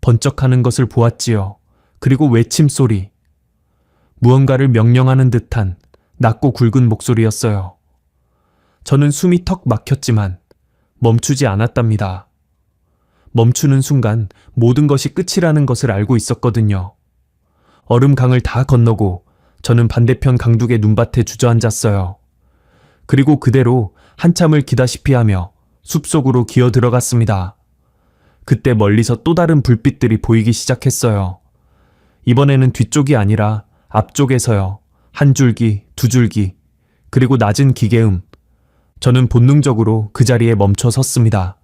번쩍하는 것을 보았지요. 그리고 외침 소리. 무언가를 명령하는 듯한 낮고 굵은 목소리였어요. 저는 숨이 턱 막혔지만 멈추지 않았답니다. 멈추는 순간 모든 것이 끝이라는 것을 알고 있었거든요. 얼음강을 다 건너고 저는 반대편 강둑의 눈밭에 주저앉았어요. 그리고 그대로 한참을 기다시피 하며 숲속으로 기어 들어갔습니다. 그때 멀리서 또 다른 불빛들이 보이기 시작했어요. 이번에는 뒤쪽이 아니라 앞쪽에서요. 한 줄기, 두 줄기, 그리고 낮은 기계음. 저는 본능적으로 그 자리에 멈춰 섰습니다.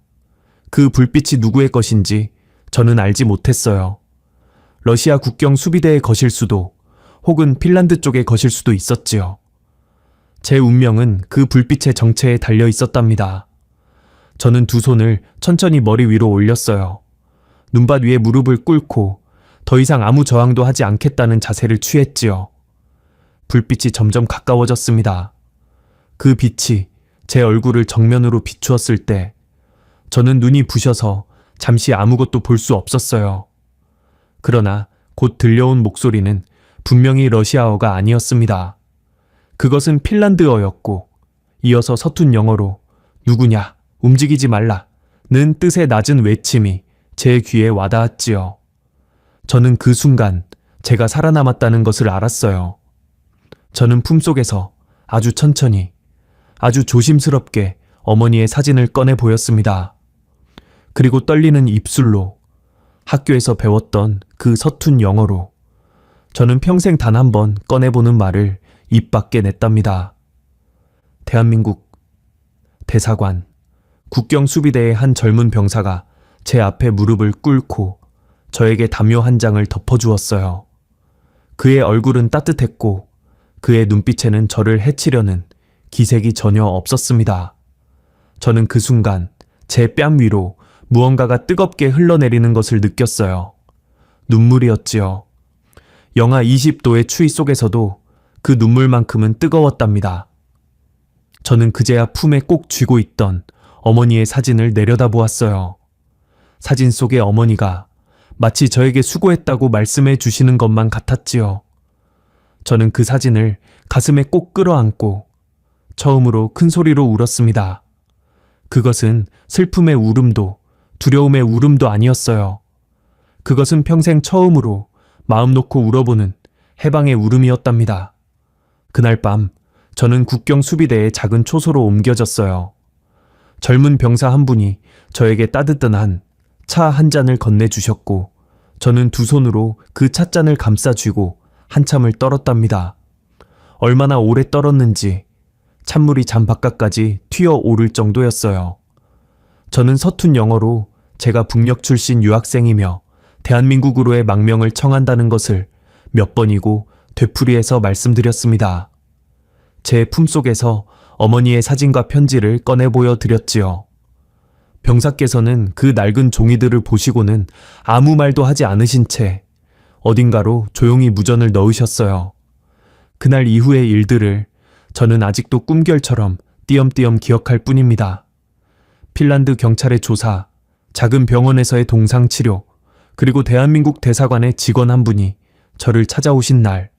그 불빛이 누구의 것인지 저는 알지 못했어요. 러시아 국경 수비대의 것일 수도, 혹은 핀란드 쪽의 것일 수도 있었지요. 제 운명은 그 불빛의 정체에 달려 있었답니다. 저는 두 손을 천천히 머리 위로 올렸어요. 눈밭 위에 무릎을 꿇고 더 이상 아무 저항도 하지 않겠다는 자세를 취했지요. 불빛이 점점 가까워졌습니다. 그 빛이 제 얼굴을 정면으로 비추었을 때 저는 눈이 부셔서 잠시 아무것도 볼 수 없었어요. 그러나 곧 들려온 목소리는 분명히 러시아어가 아니었습니다. 그것은 핀란드어였고 이어서 서툰 영어로 누구냐, 움직이지 말라는 뜻의 낮은 외침이 제 귀에 와닿았지요. 저는 그 순간 제가 살아남았다는 것을 알았어요. 저는 품속에서 아주 천천히, 아주 조심스럽게 어머니의 사진을 꺼내 보였습니다. 그리고 떨리는 입술로, 학교에서 배웠던 그 서툰 영어로 저는 평생 단 한 번 꺼내보는 말을 입 밖에 냈답니다. 대한민국 대사관. 국경 수비대의 한 젊은 병사가 제 앞에 무릎을 꿇고 저에게 담요 한 장을 덮어주었어요. 그의 얼굴은 따뜻했고 그의 눈빛에는 저를 해치려는 기색이 전혀 없었습니다. 저는 그 순간 제 뺨 위로 무언가가 뜨겁게 흘러내리는 것을 느꼈어요. 눈물이었지요. 영하 20도의 추위 속에서도 그 눈물만큼은 뜨거웠답니다. 저는 그제야 품에 꼭 쥐고 있던 어머니의 사진을 내려다보았어요. 사진 속의 어머니가 마치 저에게 수고했다고 말씀해 주시는 것만 같았지요. 저는 그 사진을 가슴에 꼭 끌어안고 처음으로 큰 소리로 울었습니다. 그것은 슬픔의 울음도 두려움의 울음도 아니었어요. 그것은 평생 처음으로 마음 놓고 울어보는 해방의 울음이었답니다. 그날 밤 저는 국경 수비대의 작은 초소로 옮겨졌어요. 젊은 병사 한 분이 저에게 따뜻한 차 한 잔을 건네주셨고 저는 두 손으로 그 찻잔을 감싸쥐고 한참을 떨었답니다. 얼마나 오래 떨었는지 찬물이 잔 바깥까지 튀어오를 정도였어요. 저는 서툰 영어로 제가 북녘 출신 유학생이며 대한민국으로의 망명을 청한다는 것을 몇 번이고 되풀이해서 말씀드렸습니다. 제 품속에서 어머니의 사진과 편지를 꺼내 보여드렸지요. 병사께서는 그 낡은 종이들을 보시고는 아무 말도 하지 않으신 채 어딘가로 조용히 무전을 넣으셨어요. 그날 이후의 일들을 저는 아직도 꿈결처럼 띄엄띄엄 기억할 뿐입니다. 핀란드 경찰의 조사, 작은 병원에서의 동상치료, 그리고 대한민국 대사관의 직원 한 분이 저를 찾아오신 날,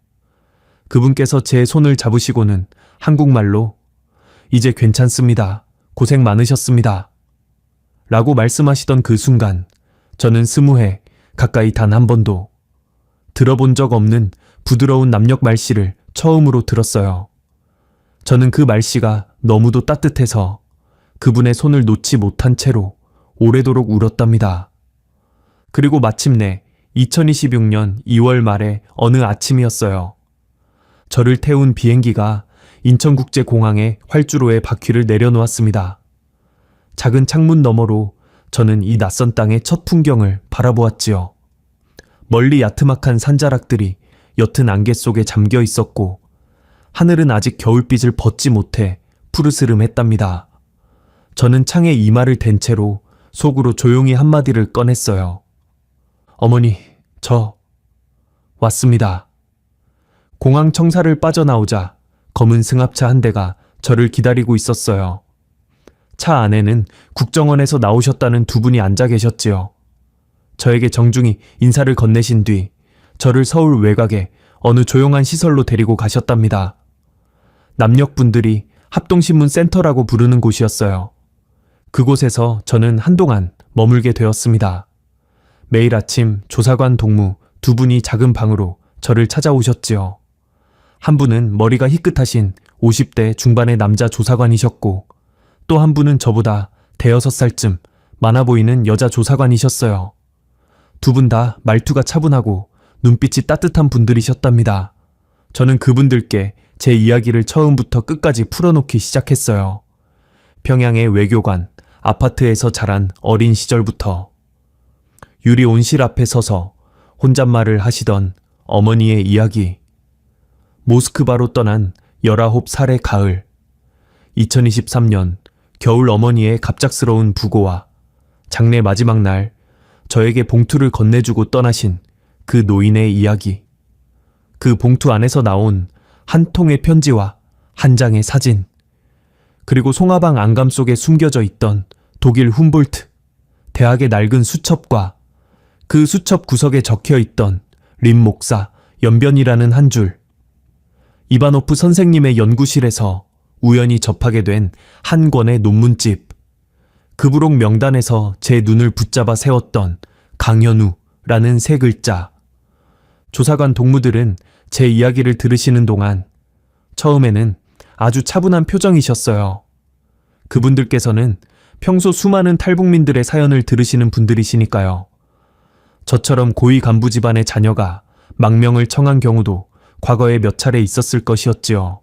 그분께서 제 손을 잡으시고는 한국말로 이제 괜찮습니다. 고생 많으셨습니다. 라고 말씀하시던 그 순간 저는 20회 가까이 단 한 번도 들어본 적 없는 부드러운 남녘 말씨를 처음으로 들었어요. 저는 그 말씨가 너무도 따뜻해서 그분의 손을 놓지 못한 채로 오래도록 울었답니다. 그리고 마침내 2026년 2월 말의 어느 아침이었어요. 저를 태운 비행기가 인천국제공항에 활주로에 바퀴를 내려놓았습니다. 작은 창문 너머로 저는 이 낯선 땅의 첫 풍경을 바라보았지요. 멀리 야트막한 산자락들이 옅은 안개 속에 잠겨 있었고 하늘은 아직 겨울빛을 벗지 못해 푸르스름했답니다. 저는 창에 이마를 댄 채로 속으로 조용히 한마디를 꺼냈어요. 어머니, 저 왔습니다. 공항 청사를 빠져나오자 검은 승합차 한 대가 저를 기다리고 있었어요. 차 안에는 국정원에서 나오셨다는 두 분이 앉아 계셨지요. 저에게 정중히 인사를 건네신 뒤 저를 서울 외곽의 어느 조용한 시설로 데리고 가셨답니다. 남녘분들이 합동신문 센터라고 부르는 곳이었어요. 그곳에서 저는 한동안 머물게 되었습니다. 매일 아침 조사관 동무 두 분이 작은 방으로 저를 찾아오셨지요. 한 분은 머리가 희끗하신 50대 중반의 남자 조사관이셨고 또 한 분은 저보다 대여섯 살쯤 많아 보이는 여자 조사관이셨어요. 두 분 다 말투가 차분하고 눈빛이 따뜻한 분들이셨답니다. 저는 그분들께 제 이야기를 처음부터 끝까지 풀어놓기 시작했어요. 평양의 외교관, 아파트에서 자란 어린 시절부터 유리 온실 앞에 서서 혼잣말을 하시던 어머니의 이야기, 모스크바로 떠난 19살의 가을, 2023년 겨울 어머니의 갑작스러운 부고와 장례 마지막 날 저에게 봉투를 건네주고 떠나신 그 노인의 이야기, 그 봉투 안에서 나온 한 통의 편지와 한 장의 사진, 그리고 송화방 안감 속에 숨겨져 있던 독일 훔볼트 대학의 낡은 수첩과 그 수첩 구석에 적혀 있던 림 목사 연변이라는 한 줄, 이바노프 선생님의 연구실에서 우연히 접하게 된 한 권의 논문집, 그 부록 명단에서 제 눈을 붙잡아 세웠던 강현우라는 세 글자. 조사관 동무들은 제 이야기를 들으시는 동안 처음에는 아주 차분한 표정이셨어요. 그분들께서는 평소 수많은 탈북민들의 사연을 들으시는 분들이시니까요. 저처럼 고위 간부 집안의 자녀가 망명을 청한 경우도 과거에 몇 차례 있었을 것이었지요.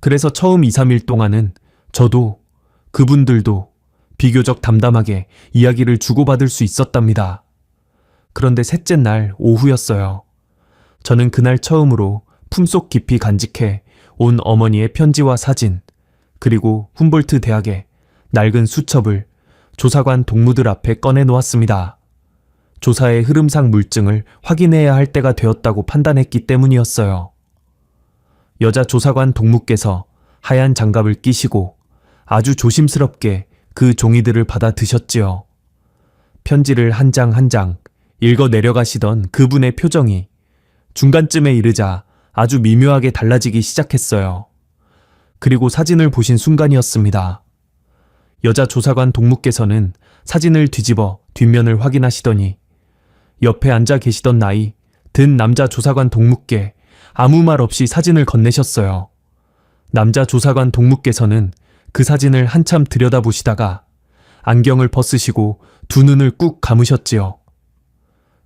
그래서 처음 2, 3일 동안은 저도 그분들도 비교적 담담하게 이야기를 주고받을 수 있었답니다. 그런데 셋째 날 오후였어요. 저는 그날 처음으로 품속 깊이 간직해 온 어머니의 편지와 사진, 그리고 훔볼트 대학의 낡은 수첩을 조사관 동무들 앞에 꺼내 놓았습니다. 조사의 흐름상 물증을 확인해야 할 때가 되었다고 판단했기 때문이었어요. 여자 조사관 동무께서 하얀 장갑을 끼시고 아주 조심스럽게 그 종이들을 받아 드셨지요. 편지를 한 장 한 장 읽어 내려가시던 그분의 표정이 중간쯤에 이르자 아주 미묘하게 달라지기 시작했어요. 그리고 사진을 보신 순간이었습니다. 여자 조사관 동무께서는 사진을 뒤집어 뒷면을 확인하시더니 옆에 앉아 계시던 나이 든 남자 조사관 동무께 아무 말 없이 사진을 건네셨어요. 남자 조사관 동무께서는 그 사진을 한참 들여다보시다가 안경을 벗으시고 두 눈을 꾹 감으셨지요.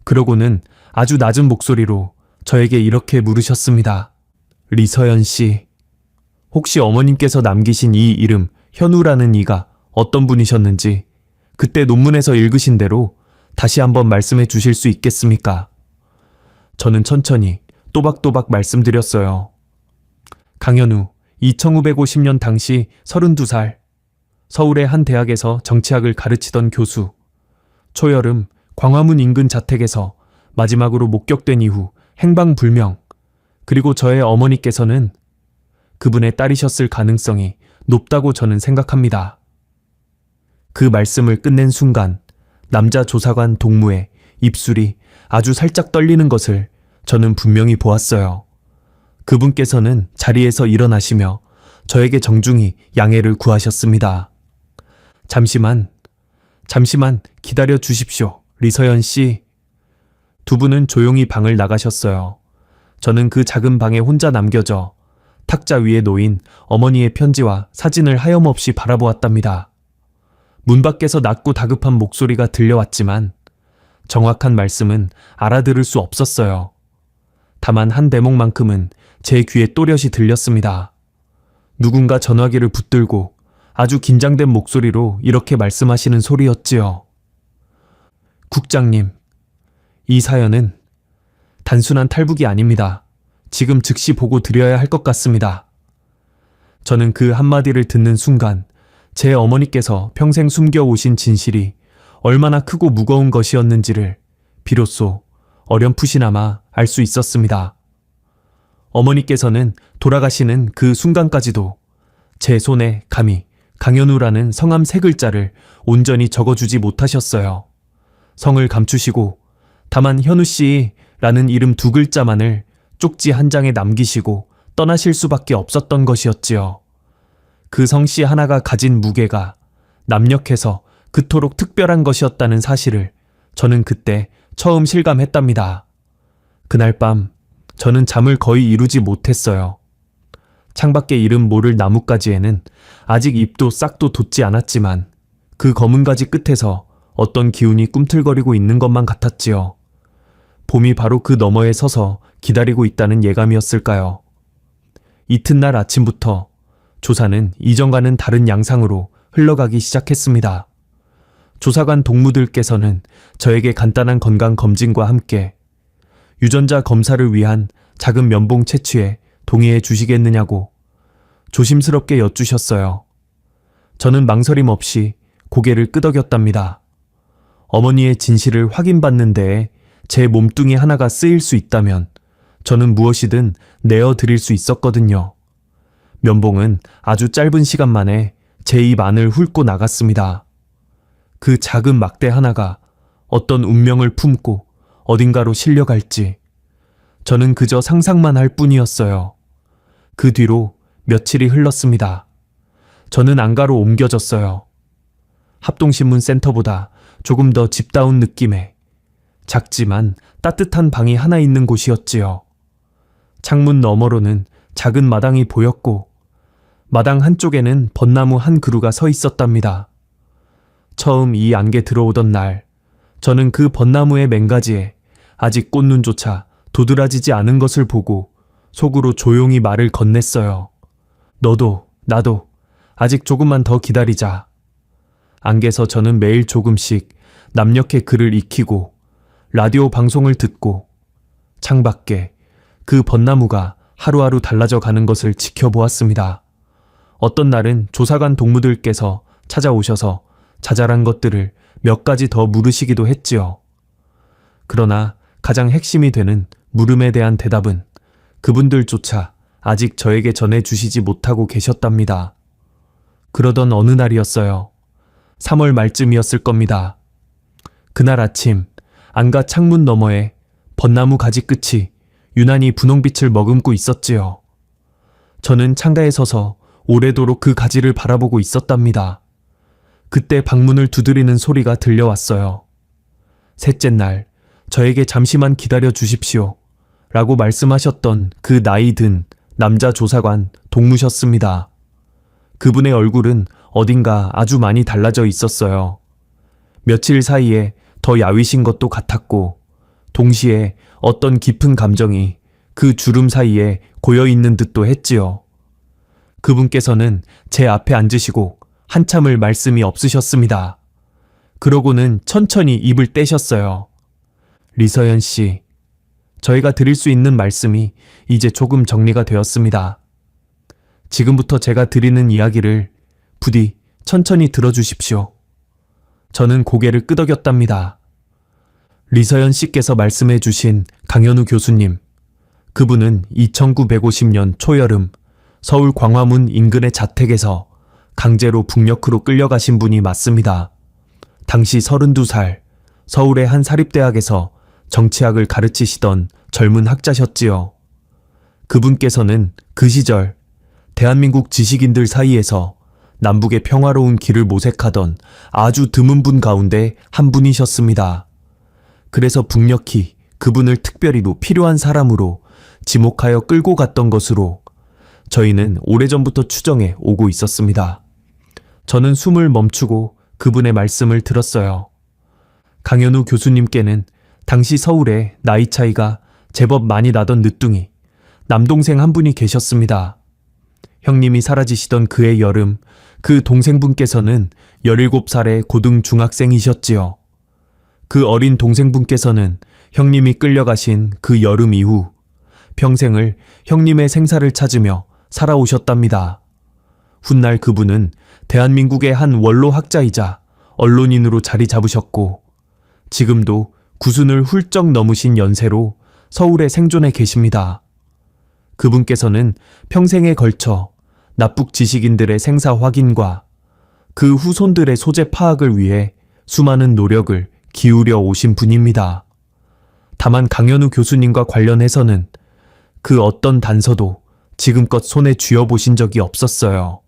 그러고는 아주 낮은 목소리로 저에게 이렇게 물으셨습니다. 리서연 씨, 혹시 어머님께서 남기신 이 이름 현우라는 이가 어떤 분이셨는지 그때 논문에서 읽으신 대로 다시 한번 말씀해 주실 수 있겠습니까? 저는 천천히 또박또박 말씀드렸어요. 강현우, 1950년 당시 32살, 서울의 한 대학에서 정치학을 가르치던 교수, 초여름 광화문 인근 자택에서 마지막으로 목격된 이후 행방불명, 그리고 저의 어머니께서는 그분의 딸이셨을 가능성이 높다고 저는 생각합니다. 그 말씀을 끝낸 순간 남자 조사관 동무의 입술이 아주 살짝 떨리는 것을 저는 분명히 보았어요. 그분께서는 자리에서 일어나시며 저에게 정중히 양해를 구하셨습니다. 잠시만 기다려 주십시오, 리서연 씨. 두 분은 조용히 방을 나가셨어요. 저는 그 작은 방에 혼자 남겨져 탁자 위에 놓인 어머니의 편지와 사진을 하염없이 바라보았답니다. 문 밖에서 낮고 다급한 목소리가 들려왔지만 정확한 말씀은 알아들을 수 없었어요. 다만 한 대목만큼은 제 귀에 또렷이 들렸습니다. 누군가 전화기를 붙들고 아주 긴장된 목소리로 이렇게 말씀하시는 소리였지요. 국장님, 이 사연은 단순한 탈북이 아닙니다. 지금 즉시 보고 드려야 할 것 같습니다. 저는 그 한마디를 듣는 순간 제 어머니께서 평생 숨겨오신 진실이 얼마나 크고 무거운 것이었는지를 비로소 어렴풋이나마 알 수 있었습니다. 어머니께서는 돌아가시는 그 순간까지도 제 손에 감히 강현우라는 성함 세 글자를 온전히 적어주지 못하셨어요. 성을 감추시고 다만 현우씨라는 이름 두 글자만을 쪽지 한 장에 남기시고 떠나실 수밖에 없었던 것이었지요. 그 성씨 하나가 가진 무게가 남녘에서 그토록 특별한 것이었다는 사실을 저는 그때 처음 실감했답니다. 그날 밤 저는 잠을 거의 이루지 못했어요. 창밖에 이름 모를 나뭇가지에는 아직 잎도 싹도 돋지 않았지만 그 검은 가지 끝에서 어떤 기운이 꿈틀거리고 있는 것만 같았지요. 봄이 바로 그 너머에 서서 기다리고 있다는 예감이었을까요? 이튿날 아침부터 조사는 이전과는 다른 양상으로 흘러가기 시작했습니다. 조사관 동무들께서는 저에게 간단한 건강 검진과 함께 유전자 검사를 위한 작은 면봉 채취에 동의해 주시겠느냐고 조심스럽게 여쭈셨어요. 저는 망설임 없이 고개를 끄덕였답니다. 어머니의 진실을 확인받는 데에 제 몸뚱이 하나가 쓰일 수 있다면 저는 무엇이든 내어드릴 수 있었거든요. 면봉은 아주 짧은 시간 만에 제 입 안을 훑고 나갔습니다. 그 작은 막대 하나가 어떤 운명을 품고 어딘가로 실려갈지 저는 그저 상상만 할 뿐이었어요. 그 뒤로 며칠이 흘렀습니다. 저는 안가로 옮겨졌어요. 합동신문 센터보다 조금 더 집다운 느낌의 작지만 따뜻한 방이 하나 있는 곳이었지요. 창문 너머로는 작은 마당이 보였고 마당 한쪽에는 벚나무 한 그루가 서 있었답니다. 처음 이 안개 들어오던 날 저는 그 벚나무의 맨가지에 아직 꽃눈조차 도드라지지 않은 것을 보고 속으로 조용히 말을 건넸어요. 너도 나도 아직 조금만 더 기다리자. 안개서 저는 매일 조금씩 남녘의 글을 익히고 라디오 방송을 듣고 창밖에 그 벚나무가 하루하루 달라져 가는 것을 지켜보았습니다. 어떤 날은 조사관 동무들께서 찾아오셔서 자잘한 것들을 몇 가지 더 물으시기도 했지요. 그러나 가장 핵심이 되는 물음에 대한 대답은 그분들조차 아직 저에게 전해주시지 못하고 계셨답니다. 그러던 어느 날이었어요. 3월 말쯤이었을 겁니다. 그날 아침 안가 창문 너머에 벚나무 가지 끝이 유난히 분홍빛을 머금고 있었지요. 저는 창가에 서서 오래도록 그 가지를 바라보고 있었답니다. 그때 방문을 두드리는 소리가 들려왔어요. 셋째 날 저에게 잠시만 기다려 주십시오 라고 말씀하셨던 그 나이 든 남자 조사관 동무셨습니다. 그분의 얼굴은 어딘가 아주 많이 달라져 있었어요. 며칠 사이에 더 야위신 것도 같았고 동시에 어떤 깊은 감정이 그 주름 사이에 고여있는 듯도 했지요. 그분께서는 제 앞에 앉으시고 한참을 말씀이 없으셨습니다. 그러고는 천천히 입을 떼셨어요. 리서연 씨, 저희가 드릴 수 있는 말씀이 이제 조금 정리가 되었습니다. 지금부터 제가 드리는 이야기를 부디 천천히 들어주십시오. 저는 고개를 끄덕였답니다. 리서연 씨께서 말씀해 주신 강현우 교수님, 그분은 2950년 초여름 서울 광화문 인근의 자택에서 강제로 북녘으로 끌려가신 분이 맞습니다. 당시 32살, 서울의 한 사립대학에서 정치학을 가르치시던 젊은 학자셨지요. 그분께서는 그 시절 대한민국 지식인들 사이에서 남북의 평화로운 길을 모색하던 아주 드문 분 가운데 한 분이셨습니다. 그래서 북녘이 그분을 특별히도 필요한 사람으로 지목하여 끌고 갔던 것으로 저희는 오래전부터 추정해 오고 있었습니다. 저는 숨을 멈추고 그분의 말씀을 들었어요. 강현우 교수님께는 당시 서울에 나이 차이가 제법 많이 나던 늦둥이 남동생 한 분이 계셨습니다. 형님이 사라지시던 그해 여름 그 동생분께서는 17살의 고등 중학생이셨지요. 그 어린 동생분께서는 형님이 끌려가신 그 여름 이후 평생을 형님의 생사를 찾으며 살아오셨답니다. 훗날 그분은 대한민국의 한 원로 학자이자 언론인으로 자리 잡으셨고 지금도 90을 훌쩍 넘으신 연세로 서울에 생존해 계십니다. 그분께서는 평생에 걸쳐 납북 지식인들의 생사 확인과 그 후손들의 소재 파악을 위해 수많은 노력을 기울여 오신 분입니다. 다만 강현우 교수님과 관련해서는 그 어떤 단서도 지금껏 손에 쥐어보신 적이 없었어요.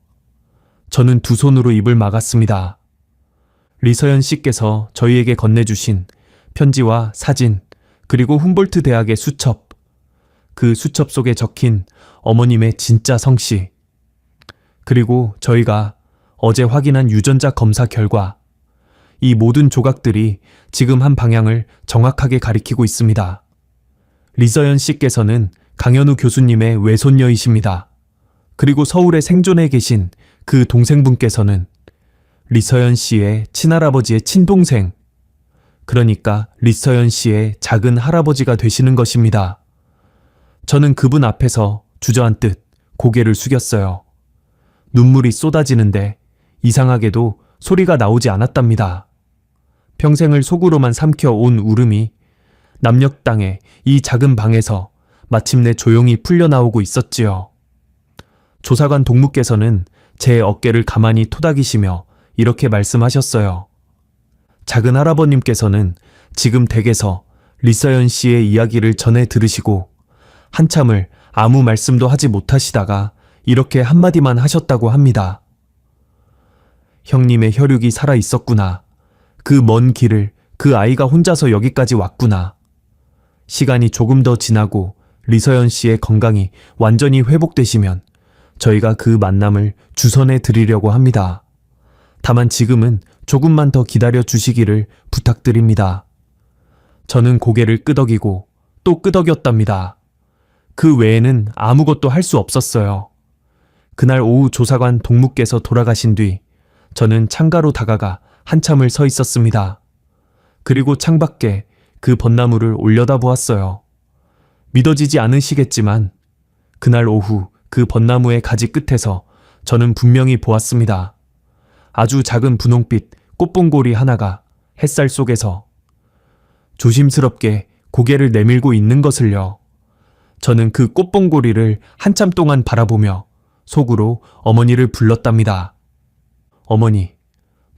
저는 두 손으로 입을 막았습니다. 리서연 씨께서 저희에게 건네주신 편지와 사진, 그리고 훔볼트 대학의 수첩, 그 수첩 속에 적힌 어머님의 진짜 성씨, 그리고 저희가 어제 확인한 유전자 검사 결과, 이 모든 조각들이 지금 한 방향을 정확하게 가리키고 있습니다. 리서연 씨께서는 강현우 교수님의 외손녀이십니다. 그리고 서울에 생존해 계신 그 동생분께서는 리서연 씨의 친할아버지의 친동생, 그러니까 리서연 씨의 작은 할아버지가 되시는 것입니다. 저는 그분 앞에서 주저앉듯 고개를 숙였어요. 눈물이 쏟아지는데 이상하게도 소리가 나오지 않았답니다. 평생을 속으로만 삼켜온 울음이 남녘땅의 이 작은 방에서 마침내 조용히 풀려나오고 있었지요. 조사관 동무께서는 제 어깨를 가만히 토닥이시며 이렇게 말씀하셨어요. 작은 할아버님께서는 지금 댁에서 리서연 씨의 이야기를 전해 들으시고 한참을 아무 말씀도 하지 못하시다가 이렇게 한마디만 하셨다고 합니다. 형님의 혈육이 살아 있었구나. 그 먼 길을 그 아이가 혼자서 여기까지 왔구나. 시간이 조금 더 지나고 리서연 씨의 건강이 완전히 회복되시면 저희가 그 만남을 주선해 드리려고 합니다. 다만 지금은 조금만 더 기다려 주시기를 부탁드립니다. 저는 고개를 끄덕이고 또 끄덕였답니다. 그 외에는 아무것도 할 수 없었어요. 그날 오후 조사관 동무께서 돌아가신 뒤 저는 창가로 다가가 한참을 서 있었습니다. 그리고 창밖에 그 벚나무를 올려다보았어요. 믿어지지 않으시겠지만 그날 오후 그 벚나무의 가지 끝에서 저는 분명히 보았습니다. 아주 작은 분홍빛 꽃봉고리 하나가 햇살 속에서 조심스럽게 고개를 내밀고 있는 것을요. 저는 그 꽃봉고리를 한참 동안 바라보며 속으로 어머니를 불렀답니다. 어머니,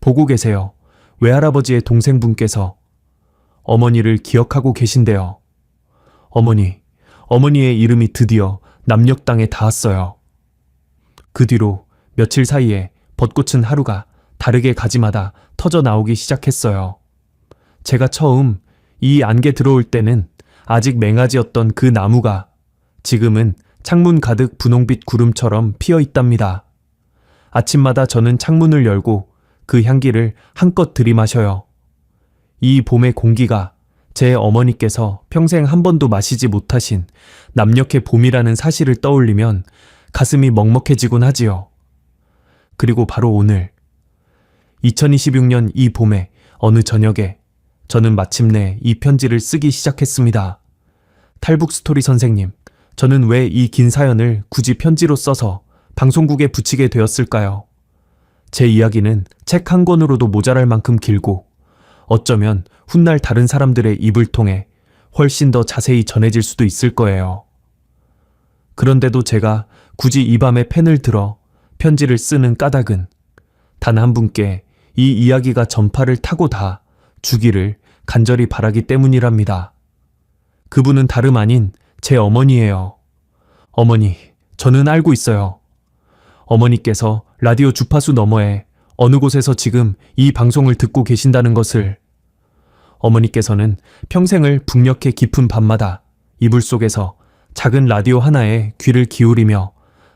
보고 계세요. 외할아버지의 동생분께서 어머니를 기억하고 계신데요. 어머니의 이름이 드디어 남녘 땅에 닿았어요. 그 뒤로 며칠 사이에 벚꽃은 하루가 다르게 가지마다 터져 나오기 시작했어요. 제가 처음 이 안개 들어올 때는 아직 맹아지였던 그 나무가 지금은 창문 가득 분홍빛 구름처럼 피어 있답니다. 아침마다 저는 창문을 열고 그 향기를 한껏 들이마셔요. 이 봄의 공기가 제 어머니께서 평생 한 번도 마시지 못하신 남녘의 봄이라는 사실을 떠올리면 가슴이 먹먹해지곤 하지요. 그리고 바로 오늘 2026년 이 봄의 어느 저녁에 저는 마침내 이 편지를 쓰기 시작했습니다. 탈북 스토리 선생님, 저는 왜 이 긴 사연을 굳이 편지로 써서 방송국에 붙이게 되었을까요? 제 이야기는 책 한 권으로도 모자랄 만큼 길고 어쩌면 훗날 다른 사람들의 입을 통해 훨씬 더 자세히 전해질 수도 있을 거예요. 그런데도 제가 굳이 이 밤에 펜을 들어 편지를 쓰는 까닭은 단 한 분께 이 이야기가 전파를 타고 다 주기를 간절히 바라기 때문이랍니다. 그분은 다름 아닌 제 어머니예요. 어머니, 저는 알고 있어요. 어머니께서 라디오 주파수 너머에 어느 곳에서 지금 이 방송을 듣고 계신다는 것을. 어머니께서는 평생을 북녘의 깊은 밤마다 이불 속에서 작은 라디오 하나에 귀를 기울이며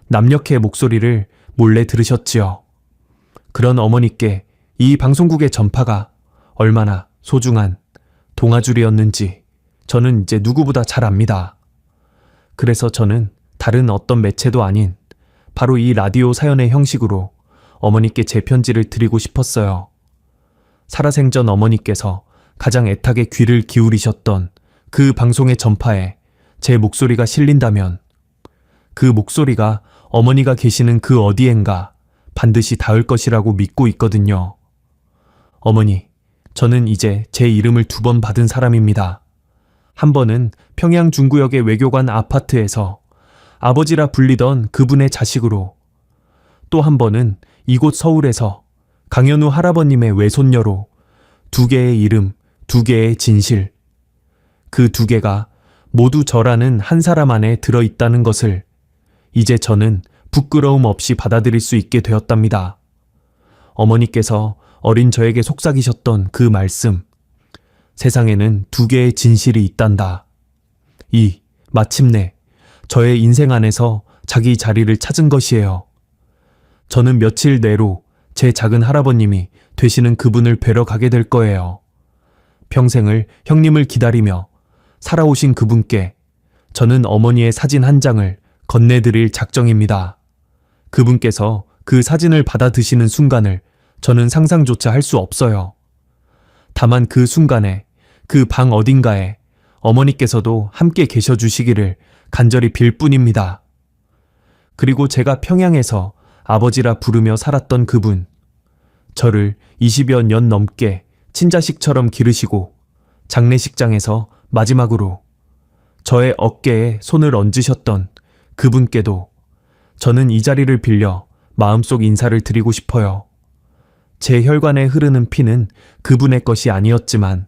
남녘의 목소리를 몰래 들으셨지요. 그런 어머니께 이 방송국의 전파가 얼마나 소중한 동아줄이었는지 저는 이제 누구보다 잘 압니다. 그래서 저는 다른 어떤 매체도 아닌 바로 이 라디오 사연의 형식으로 어머니께 제 편지를 드리고 싶었어요. 살아생전 어머니께서 가장 애타게 귀를 기울이셨던 그 방송의 전파에 제 목소리가 실린다면 그 목소리가 어머니가 계시는 그 어디엔가 반드시 닿을 것이라고 믿고 있거든요. 어머니, 저는 이제 제 이름을 2번 받은 사람입니다. 한 번은 평양 중구역의 외교관 아파트에서 아버지라 불리던 그분의 자식으로, 또 한 번은 이곳 서울에서 강현우 할아버님의 외손녀로 2개의 이름, 2개의 진실. 그 2개가 모두 저라는 한 사람 안에 들어있다는 것을 이제 저는 부끄러움 없이 받아들일 수 있게 되었답니다. 어머니께서 어린 저에게 속삭이셨던 그 말씀. 세상에는 2개의 진실이 있단다. 마침내 저의 인생 안에서 자기 자리를 찾은 것이에요. 저는 며칠 내로 제 작은 할아버님이 되시는 그분을 뵈러 가게 될 거예요. 평생을 형님을 기다리며 살아오신 그분께 저는 어머니의 사진 한 장을 건네드릴 작정입니다. 그분께서 그 사진을 받아 드시는 순간을 저는 상상조차 할 수 없어요. 다만 그 순간에 그 방 어딘가에 어머니께서도 함께 계셔 주시기를 간절히 빌 뿐입니다. 그리고 제가 평양에서 아버지라 부르며 살았던 그분, 저를 20여 년 넘게 친자식처럼 기르시고 장례식장에서 마지막으로 저의 어깨에 손을 얹으셨던 그분께도 저는 이 자리를 빌려 마음속 인사를 드리고 싶어요. 제 혈관에 흐르는 피는 그분의 것이 아니었지만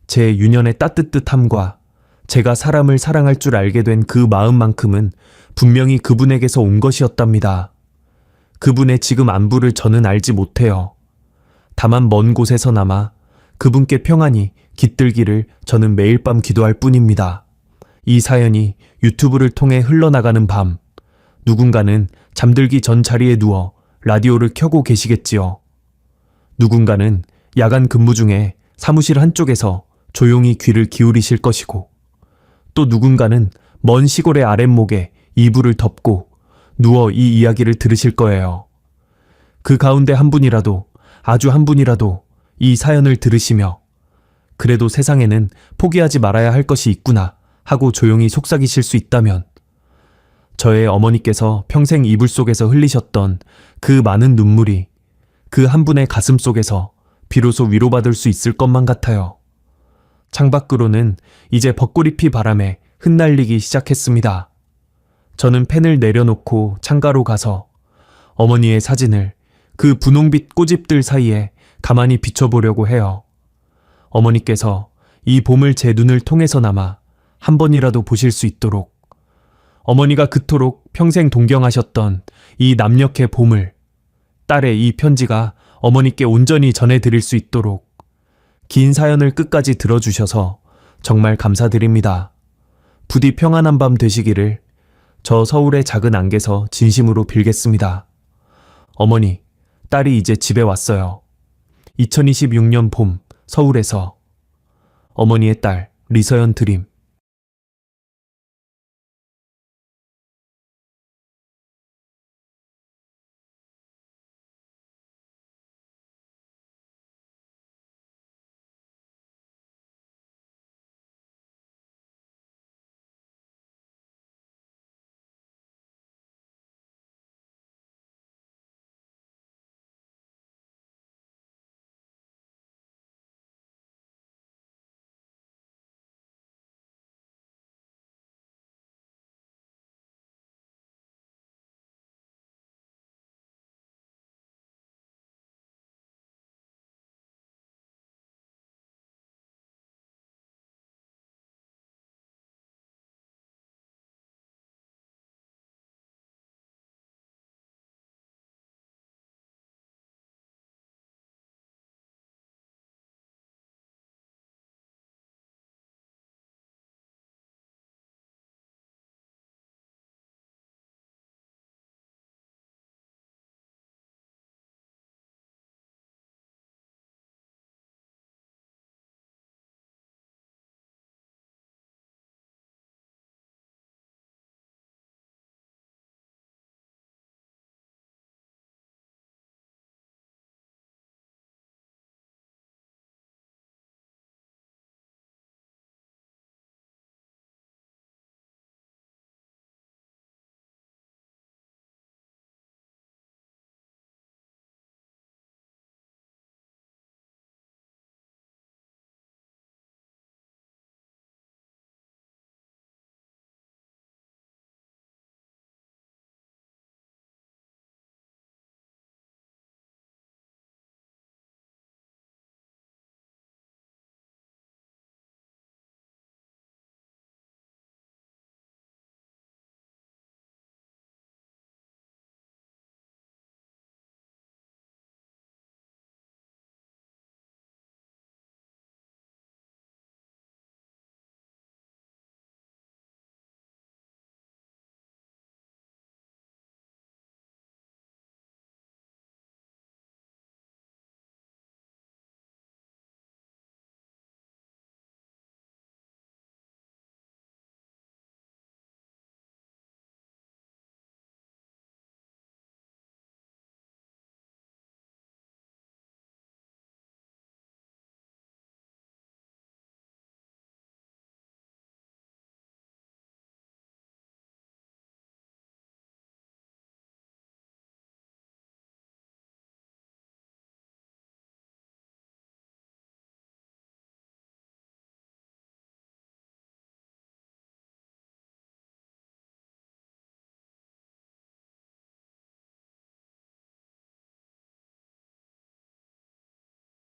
제 유년의 따뜻함과 제가 사람을 사랑할 줄 알게 된 그 마음만큼은 분명히 그분에게서 온 것이었답니다. 그분의 지금 안부를 저는 알지 못해요. 다만 먼 곳에서나마 그분께 평안히 깃들기를 저는 매일 밤 기도할 뿐입니다. 이 사연이 유튜브를 통해 흘러나가는 밤, 누군가는 잠들기 전 자리에 누워 라디오를 켜고 계시겠지요. 누군가는 야간 근무 중에 사무실 한쪽에서 조용히 귀를 기울이실 것이고, 또 누군가는 먼 시골의 아랫목에 이불을 덮고 누워 이 이야기를 들으실 거예요. 그 가운데 한 분이라도, 아주 한 분이라도 이 사연을 들으시며 그래도 세상에는 포기하지 말아야 할 것이 있구나 하고 조용히 속삭이실 수 있다면 저의 어머니께서 평생 이불 속에서 흘리셨던 그 많은 눈물이 그 한 분의 가슴 속에서 비로소 위로받을 수 있을 것만 같아요. 창밖으로는 이제 벚꽃잎이 바람에 흩날리기 시작했습니다. 저는 펜을 내려놓고 창가로 가서 어머니의 사진을 그 분홍빛 꽃잎들 사이에 가만히 비춰보려고 해요. 어머니께서 이 봄을 제 눈을 통해서나마 한 번이라도 보실 수 있도록, 어머니가 그토록 평생 동경하셨던 이 남녘의 봄을 딸의 이 편지가 어머니께 온전히 전해드릴 수 있도록 긴 사연을 끝까지 들어주셔서 정말 감사드립니다. 부디 평안한 밤 되시기를 저 서울의 작은 안개서 진심으로 빌겠습니다. 어머니, 딸이 이제 집에 왔어요. 2026년 봄 서울에서. 어머니의 딸 리서연 드림.